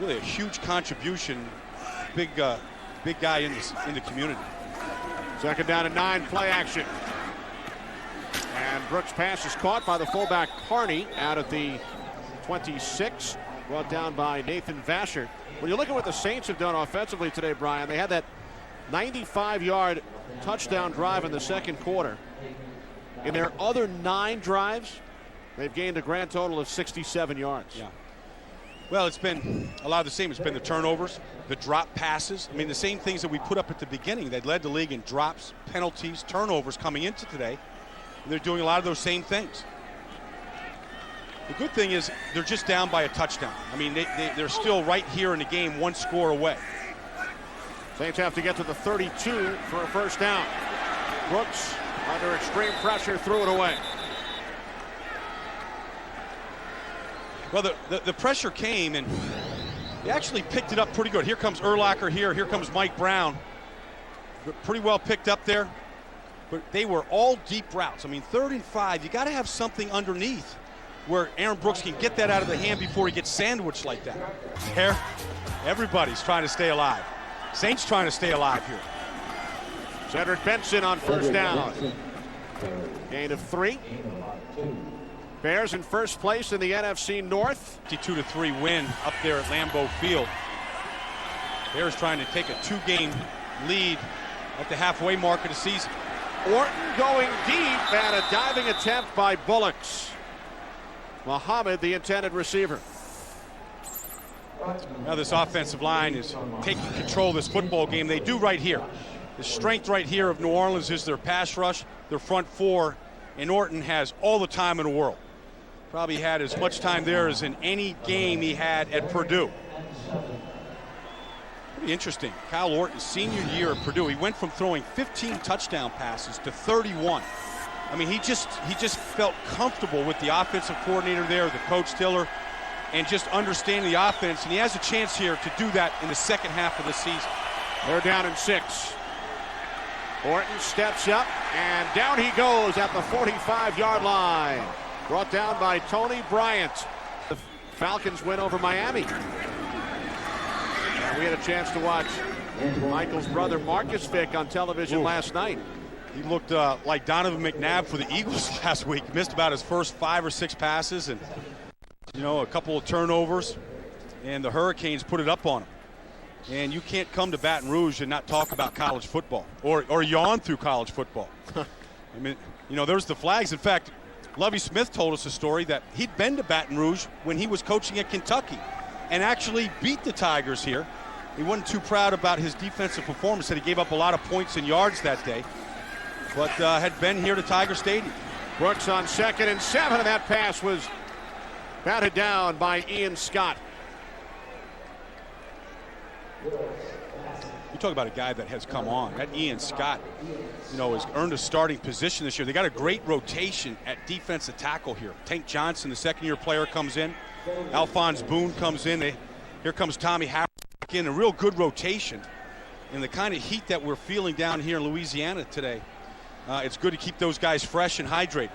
really a huge contribution. Big guy in the community. 2nd down and 9, play action. And Brooks' pass is caught by the fullback Carney out at the 26, brought down by Nathan Vasher. When you look at what the Saints have done offensively today, Brian, they had that 95-yard touchdown drive in the 2nd quarter. In their other 9 drives, they've gained a grand total of 67 yards. Yeah. Well, it's been a lot of the same. It's been the turnovers, the drop passes. I mean, the same things that we put up at the beginning. They led the league in drops, penalties, turnovers coming into today. And they're doing a lot of those same things. The good thing is they're just down by a touchdown. I mean, they're still right here in the game, 1 score away. Saints have to get to the 32 for a 1st down. Brooks, under extreme pressure, threw it away. Well, the pressure came, and they actually picked it up pretty good. Here comes Urlacher here comes Mike Brown. Pretty well picked up there, but they were all deep routes. I mean, 3rd and 5, you got to have something underneath where Aaron Brooks can get that out of the hand before he gets sandwiched like that. Here, everybody's trying to stay alive. Saints trying to stay alive here. Cedric Benson on 1st down. Gain of 3. Bears in 1st place in the NFC North. 52-3 win up there at Lambeau Field. Bears trying to take a 2-game lead at the halfway mark of the season. Orton going deep, and a diving attempt by Bullocks. Muhammad, the intended receiver. Now this offensive line is taking control of this football game. They do right here. The strength right here of New Orleans is their pass rush, their front 4, and Orton has all the time in the world. Probably had as much time there as in any game he had at Purdue. Pretty interesting. Kyle Orton's senior year at Purdue, he went from throwing 15 touchdown passes to 31. I mean, he just felt comfortable with the offensive coordinator there, the coach Tiller, and just understanding the offense. And he has a chance here to do that in the 2nd half of the season. They're down in 6. Orton steps up, and down he goes at the 45-yard line. Brought down by Tony Bryant. The Falcons win over Miami. And we had a chance to watch Michael's brother Marcus Vick on television last night. He looked like Donovan McNabb for the Eagles last week. Missed about his first 5 or 6 passes, and a couple of turnovers, and the Hurricanes put it up on him. And you can't come to Baton Rouge and not talk about college football or yawn through college football. I mean, there's the flags. In fact, Lovie Smith told us a story that he'd been to Baton Rouge when he was coaching at Kentucky and actually beat the Tigers here. He wasn't too proud about his defensive performance, said he gave up a lot of points and yards that day, but had been here to Tiger Stadium. Brooks on 2nd and 7, and that pass was batted down by Ian Scott. You talk about a guy that has come on. That Ian Scott, has earned a starting position this year. They got a great rotation at defensive tackle here. Tank Johnson, the 2nd-year player, comes in. Alphonse Boone comes in. Here comes Tommy Harris in. A real good rotation. And the kind of heat that we're feeling down here in Louisiana today, it's good to keep those guys fresh and hydrated.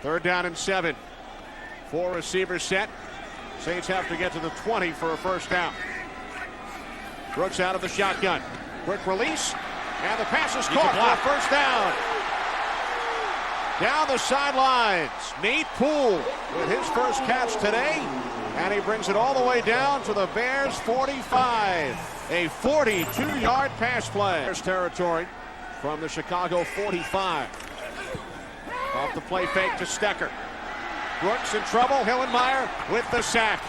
3rd down and 7. 4 receivers set. Saints have to get to the 20 for a 1st down. Brooks out of the shotgun. Quick release, and the pass is caught for a 1st down. Down the sidelines, Nate Poole with his first catch today, and he brings it all the way down to the Bears 45. A 42-yard pass play. Bears territory from the Chicago 45. Off the play fake to Stecker. Brooks in trouble. Hillenmeyer with the sack.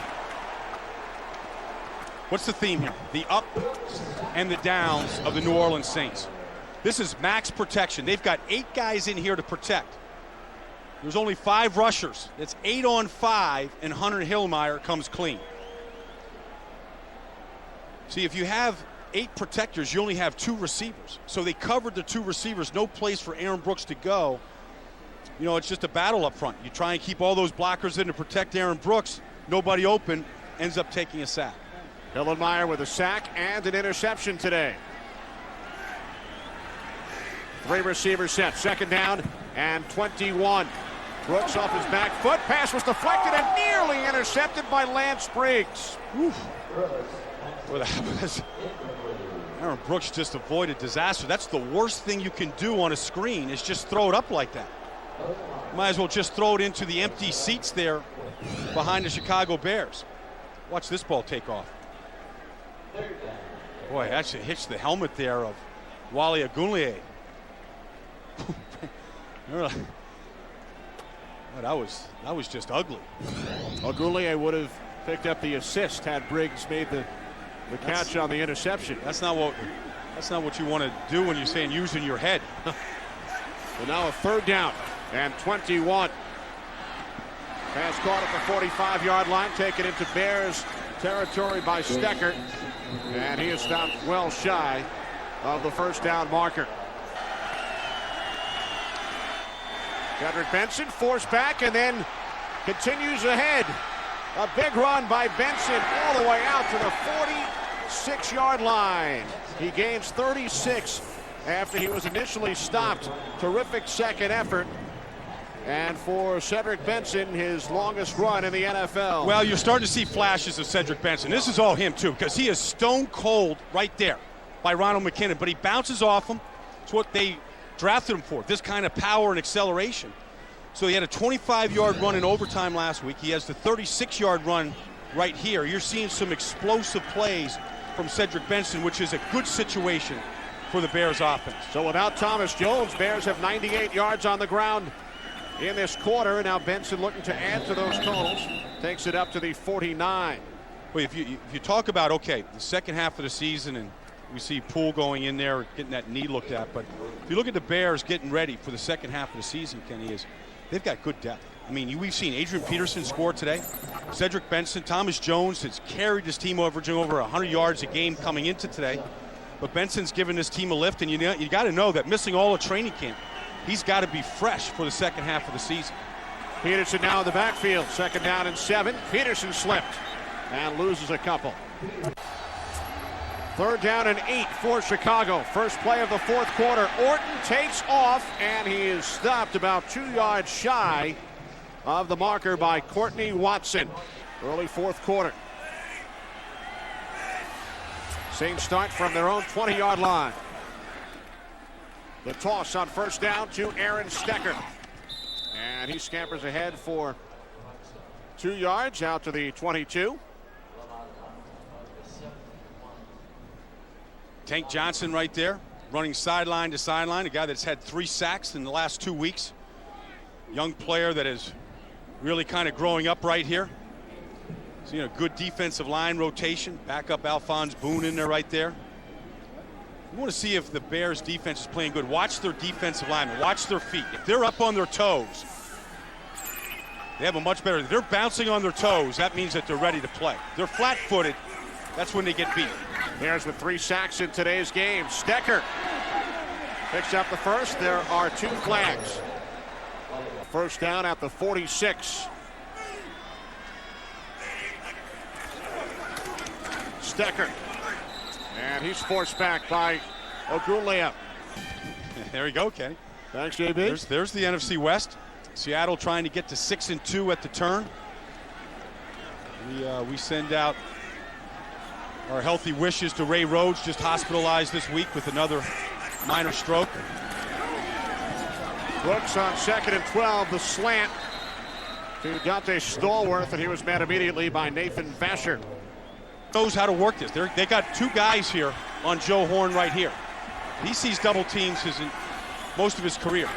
What's the theme here? The ups and the downs of the New Orleans Saints. This is max protection. They've got 8 guys in here to protect. There's only 5 rushers. It's 8 on 5, and Hunter Hillenmeyer comes clean. See, if you have 8 protectors, you only have 2 receivers. So they covered the 2 receivers, no place for Aaron Brooks to go. It's just a battle up front. You try and keep all those blockers in to protect Aaron Brooks. nobody open, ends up taking a sack. Hillenmeyer with a sack and an interception today. 3 receiver set, 2nd down and 21. Brooks off his back foot, pass was deflected and nearly intercepted by Lance Briggs. Well, that was, Aaron Brooks just avoided disaster. That's the worst thing you can do on a screen, is just throw it up like that. Might as well just throw it into the empty seats there behind the Chicago Bears. Watch this ball take off. Boy, it actually hits the helmet there of Wally Agunlie. Oh, that was just ugly. Agunlie would have picked up the assist had Briggs made the catch on the interception. That's not what you want to do when you're saying using your head. So now a 3rd down and 21. Pass caught at the 45-yard line, taken into Bears territory by Stecker, and he is stopped well shy of the 1st down marker. Cedric Benson forced back and then continues ahead. A big run by Benson all the way out to the 46-yard line. He gains 36 after he was initially stopped. Terrific second effort. And for Cedric Benson, his longest run in the NFL. Well, you're starting to see flashes of Cedric Benson. This is all him, too, because he is stone cold right there by Ronald McKinnon. But he bounces off him. It's what they drafted him for, this kind of power and acceleration. So he had a 25-yard run in overtime last week. He has the 36-yard run right here. You're seeing some explosive plays from Cedric Benson, which is a good situation for the Bears offense. So without Thomas Jones, Bears have 98 yards on the ground in this quarter. Now Benson looking to add to those totals. Takes it up to the 49. Well, if you talk about, okay, the second half of the season, and we see Poole going in there, getting that knee looked at, but if you look at the Bears getting ready for the second half of the season, Kenny, they've got good depth. I mean, we've seen Adrian Peterson score today. Cedric Benson, Thomas Jones has carried his team averaging over 100 yards a game coming into today. But Benson's given this team a lift, and you got to know that missing all of training camp, he's got to be fresh for the second half of the season. Peterson now in the backfield, 2nd down and 7. Peterson slipped and loses a couple. 3rd down and 8 for Chicago. First play of the 4th quarter. Orton takes off, and he is stopped about 2 yards shy of the marker by Courtney Watson. Early 4th quarter. Saints start from their own 20-yard line. The toss on 1st down to Aaron Stecker. And he scampers ahead for 2 yards out to the 22. Tank Johnson right there, running sideline to sideline, a guy that's had 3 sacks in the last 2 weeks. Young player that is really kind of growing up right here. Seeing a good defensive line rotation. Back up Alphonse Boone in there right there. You want to see if the Bears defense is playing good. Watch their defensive linemen. Watch their feet. If they're up on their toes, they have a much better. If they're bouncing on their toes, that means that they're ready to play. If they're flat-footed, that's when they get beat. Bears with 3 sacks in today's game. Stecker picks up the first. There are 2 flags. 1st down at the 46. Stecker. And he's forced back by Agunlie. There you go, Kenny. Thanks, JB. There's the NFC West. Seattle trying to get to 6-2 at the turn. We send out our healthy wishes to Ray Rhodes, just hospitalized this week with another minor stroke. Brooks on 2nd and 12, the slant to Dante Stallworth, and he was met immediately by Nathan Vasher. Knows how to work this. They got 2 guys here on Joe Horn right here. He sees double teams most of his career.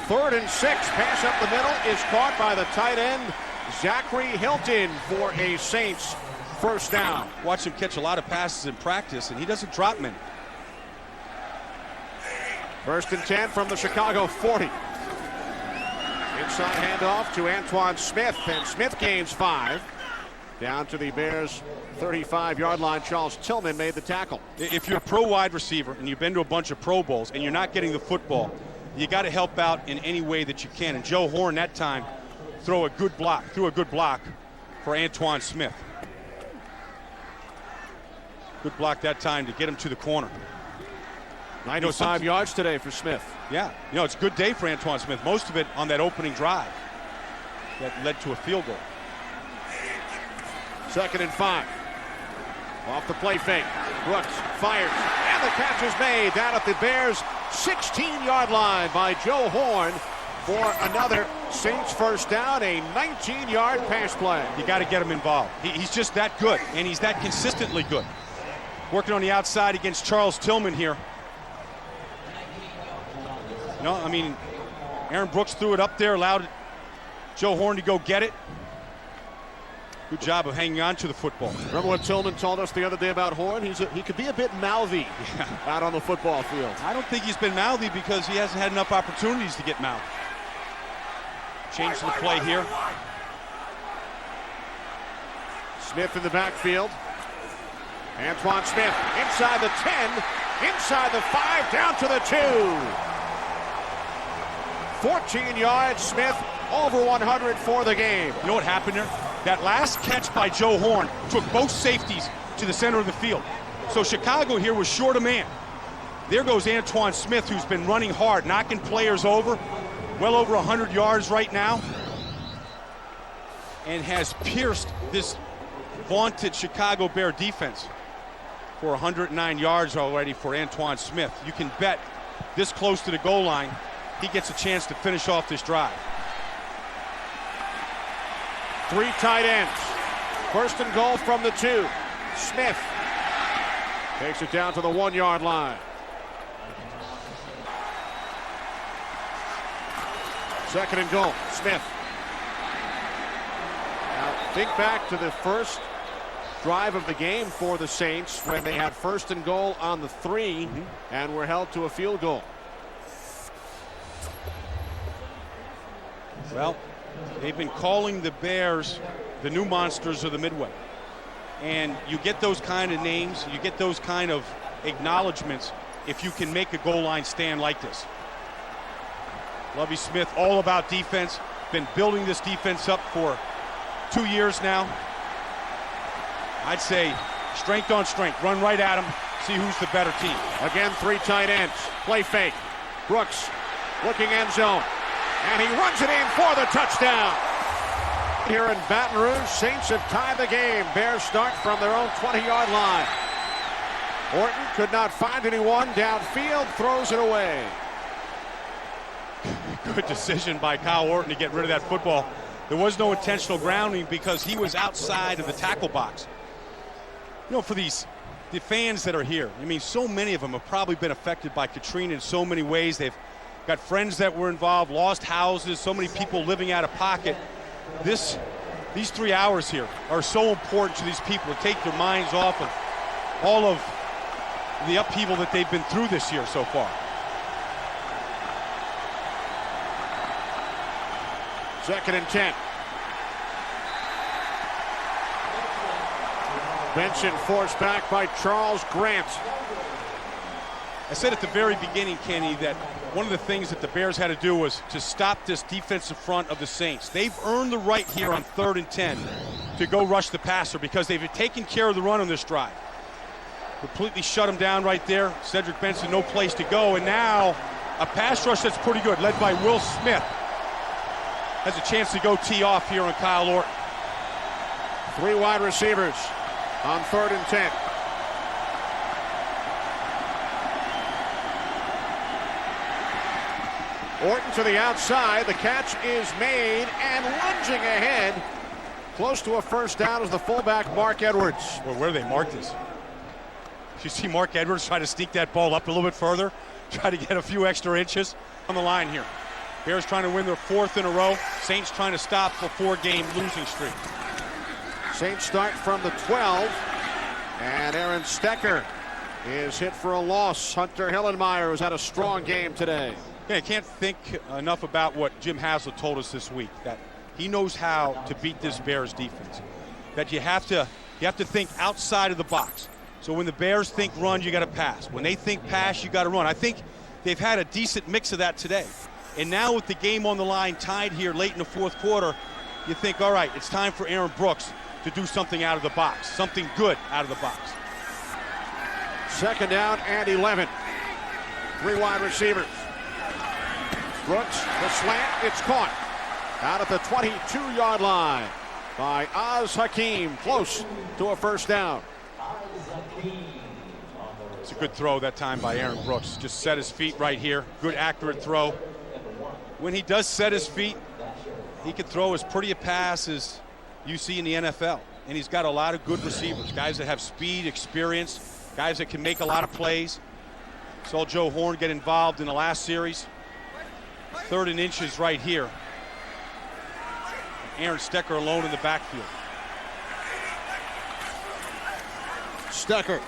3rd and 6, pass up the middle is caught by the tight end Zachary Hilton for a Saints 1st down. Watch him catch a lot of passes in practice, and he doesn't drop many. 1st and 10 from the Chicago 40. Inside handoff to Antoine Smith, and Smith gains 5. Down to the Bears' 35-yard line. Charles Tillman made the tackle. If you're a pro wide receiver and you've been to a bunch of Pro Bowls and you're not getting the football, you got to help out in any way that you can. And Joe Horn that time threw a good block for Antoine Smith. Good block that time to get him to the corner. 95 yards today for Smith. Yeah, it's a good day for Antoine Smith. Most of it on that opening drive that led to a field goal. 2nd and 5. Off the play fake. Brooks fires, and the catch is made down at the Bears' 16-yard line by Joe Horn for another Saints first down, a 19-yard pass play. You got to get him involved. He's just that good, and he's that consistently good. Working on the outside against Charles Tillman here. Aaron Brooks threw it up there, allowed Joe Horn to go get it. Good job of hanging on to the football. Remember what Tillman told us the other day about Horn? He could be a bit mouthy out on the football field. I don't think he's been mouthy because he hasn't had enough opportunities to get mouthy. Change the play here. Smith in the backfield. Antoine Smith inside the 10, inside the 5, down to the 2. 14 yards, Smith over 100 for the game. You know what happened there? That last catch by Joe Horn took both safeties to the center of the field. So Chicago here was short a man. There goes Antoine Smith, who's been running hard, knocking players over, well over 100 yards right now, and has pierced this vaunted Chicago Bear defense for 109 yards already for Antoine Smith. You can bet this close to the goal line, he gets a chance to finish off this drive. 3 tight ends. 1st and goal from the 2. Smith takes it down to the 1-yard line. 2nd and goal. Smith. Now think back to the first drive of the game for the Saints when they had 1st and goal on the 3 and were held to a field goal. Well, they've been calling the Bears the new monsters of the Midway. And you get those kind of names, you get those kind of acknowledgments if you can make a goal line stand like this. Lovie Smith, all about defense, been building this defense up for 2 years now. I'd say strength on strength, run right at him, see who's the better team. Again, 3 tight ends, play fake. Brooks looking end zone, and he runs it in for the touchdown. Here in Baton Rouge, Saints have tied the game. Bears start from their own 20-yard line. Orton could not find anyone downfield, throws it away. Good decision by Kyle Orton to get rid of that football. There was no intentional grounding because he was outside of the tackle box. For the fans that are here, so many of them have probably been affected by Katrina in so many ways. They've got friends that were involved, lost houses, so many people living out of pocket. These 3 hours here are so important to these people to take their minds off of all of the upheaval that they've been through this year so far. 2nd and 10. Benson forced back by Charles Grant. I said at the very beginning, Kenny, that one of the things that the Bears had to do was to stop this defensive front of the Saints. They've earned the right here on 3rd and 10 to go rush the passer because they've taken care of the run on this drive. Completely shut him down right there. Cedric Benson, no place to go. And now a pass rush that's pretty good, led by Will Smith. Has a chance to go tee off here on Kyle Orton. 3 wide receivers on 3rd and 10. Orton to the outside. The catch is made, and lunging ahead, close to a first down, is the fullback Mark Edwards. Well, where do they mark this? You see Mark Edwards try to sneak that ball up a little bit further, try to get a few extra inches on the line here. Bears trying to win their 4th in a row. Saints trying to stop a 4-game losing streak. Saints start from the 12, and Aaron Stecker is hit for a loss. Hunter Hillenmeyer has had a strong game today. Yeah, I can't think enough about what Jim Haslett told us this week, that he knows how to beat this Bears defense. That you have to think outside of the box. So when the Bears think run, you got to pass. When they think pass, you got to run. I think they've had a decent mix of that today. And now with the game on the line, tied here late in the 4th quarter, you think, all right, it's time for Aaron Brooks to do something out of the box, something good out of the box. Second down and 11. 3 wide receivers. Brooks, the slant, it's caught. Out at the 22-yard line by Oz Hakeem, close to a first down. It's a good throw that time by Aaron Brooks. Just set his feet right here. Good, accurate throw. When he does set his feet, he can throw as pretty a pass as you see in the NFL. And he's got a lot of good receivers, guys that have speed, experience, guys that can make a lot of plays. Saw Joe Horn get involved in the last series. 3rd and inches right here. Aaron Stecker alone in the backfield. Stecker.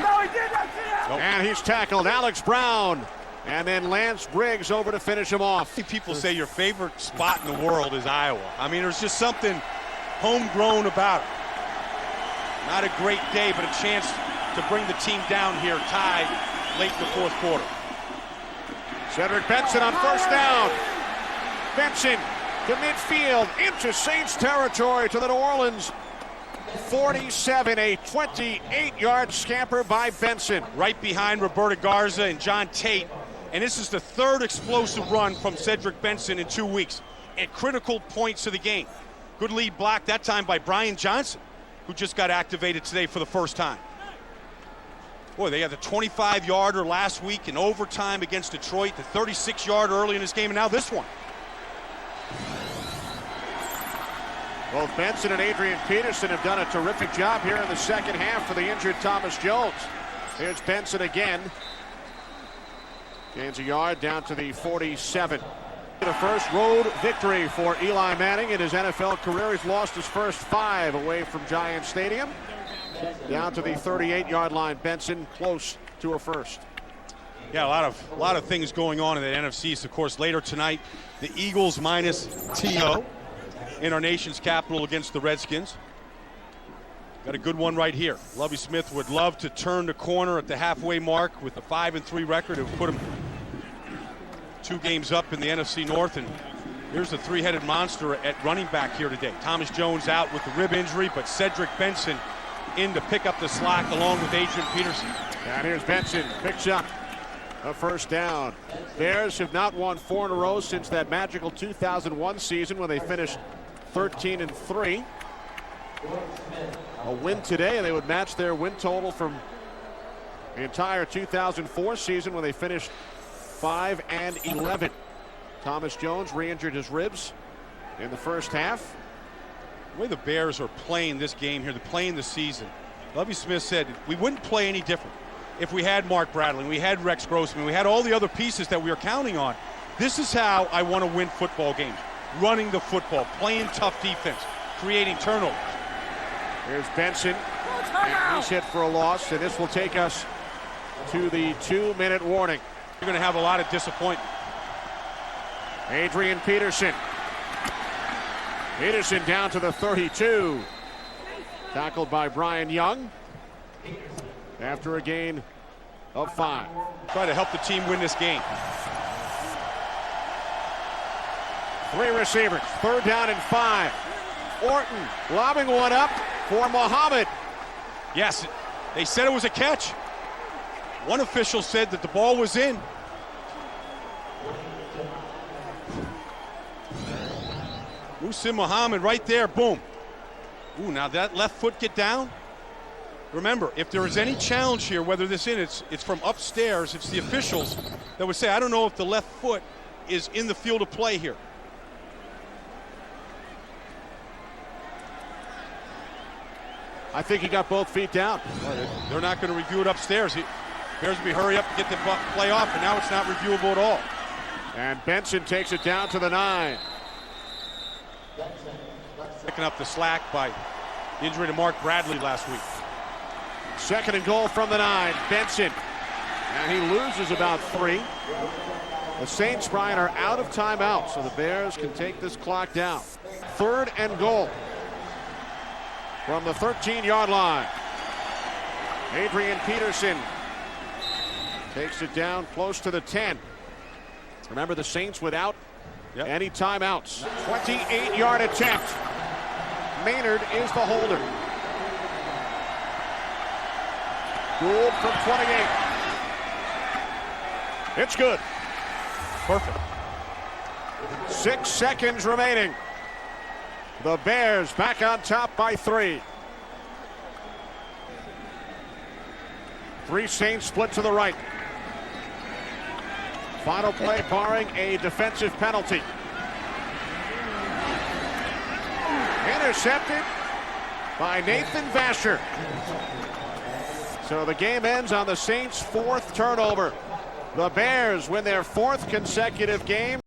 No, he did not see that. Nope. And he's tackled. Alex Brown. And then Lance Briggs over to finish him off. People say your favorite spot in the world is Iowa. I mean, there's just something homegrown about it. Not a great day, but a chance to bring the team down here tied late in the 4th quarter. Cedric Benson on first down. Benson to midfield into Saints territory to the New Orleans 47, a 28-yard scamper by Benson. Right behind Roberto Garza and John Tate. And this is the 3rd explosive run from Cedric Benson in 2 weeks at critical points of the game. Good lead block that time by Brian Johnson, who just got activated today for the first time. Boy, they had the 25-yarder last week in overtime against Detroit, the 36-yarder early in this game, and now this one. Both Benson and Adrian Peterson have done a terrific job here in the second half for the injured Thomas Jones. Here's Benson again. Gains a yard down to the 47. The first road victory for Eli Manning in his NFL career. He's lost his first 5 away from Giant Stadium. Down to the 38-yard line. Benson close to a first. Yeah, a lot of things going on in the NFC East. Of course, later tonight, the Eagles minus T.O. in our nation's capital against the Redskins. Got a good one right here. Lovie Smith would love to turn the corner at the halfway mark with a 5-3 record. It would put him 2 games up in the NFC North. And here's the 3-headed monster at running back here today. Thomas Jones out with the rib injury, but Cedric Benson in to pick up the slack along with Adrian Peterson. And here's Benson, picks up a first down. Bears have not won 4 in a row since that magical 2001 season when they finished 13-3. A win today, and they would match their win total from the entire 2004 season when they finished 5-11. Thomas Jones re-injured his ribs in the first half. The way the Bears are playing this game here, they're playing the season. Lovie Smith said we wouldn't play any different if we had Mark Bradley, we had Rex Grossman, we had all the other pieces that we were counting on. This is how I want to win football games. Running the football, playing tough defense, creating turnovers. Here's Benson, and he's hit for a loss, and this will take us to the 2-minute warning. You're going to have a lot of disappointment. Adrian Peterson. Peterson down to the 32. Tackled by Brian Young after a gain of 5. Try to help the team win this game. 3 receivers, 3rd down and 5. Orton lobbing one up for Muhammad. Yes, they said it was a catch. One official said that the ball was in. Musim Muhammad right there, boom. Ooh, now that left foot get down. Remember, if there is any challenge here, whether this in, it's from upstairs, it's the officials that would say, I don't know if the left foot is in the field of play here. I think he got both feet down. Well, they're not going to review it upstairs. Bears will be hurry up and get the play off, and now it's not reviewable at all. And Benson takes it down to the 9. Picking up the slack by the injury to Mark Bradley last week. 2nd and goal from the 9. Benson. And he loses about 3. The Saints, Brian, are out of timeout, so the Bears can take this clock down. 3rd and goal from the 13-yard line. Adrian Peterson takes it down close to the 10. Remember, the Saints without Yep. Any timeouts. 28-yard attempt. Maynard is the holder. Gould from 28. It's good. Perfect. 6 seconds remaining. The Bears back on top by 3. 3 Saints split to the right. Final play barring a defensive penalty. Intercepted by Nathan Vasher. So the game ends on the Saints' 4th turnover. The Bears win their 4th consecutive game.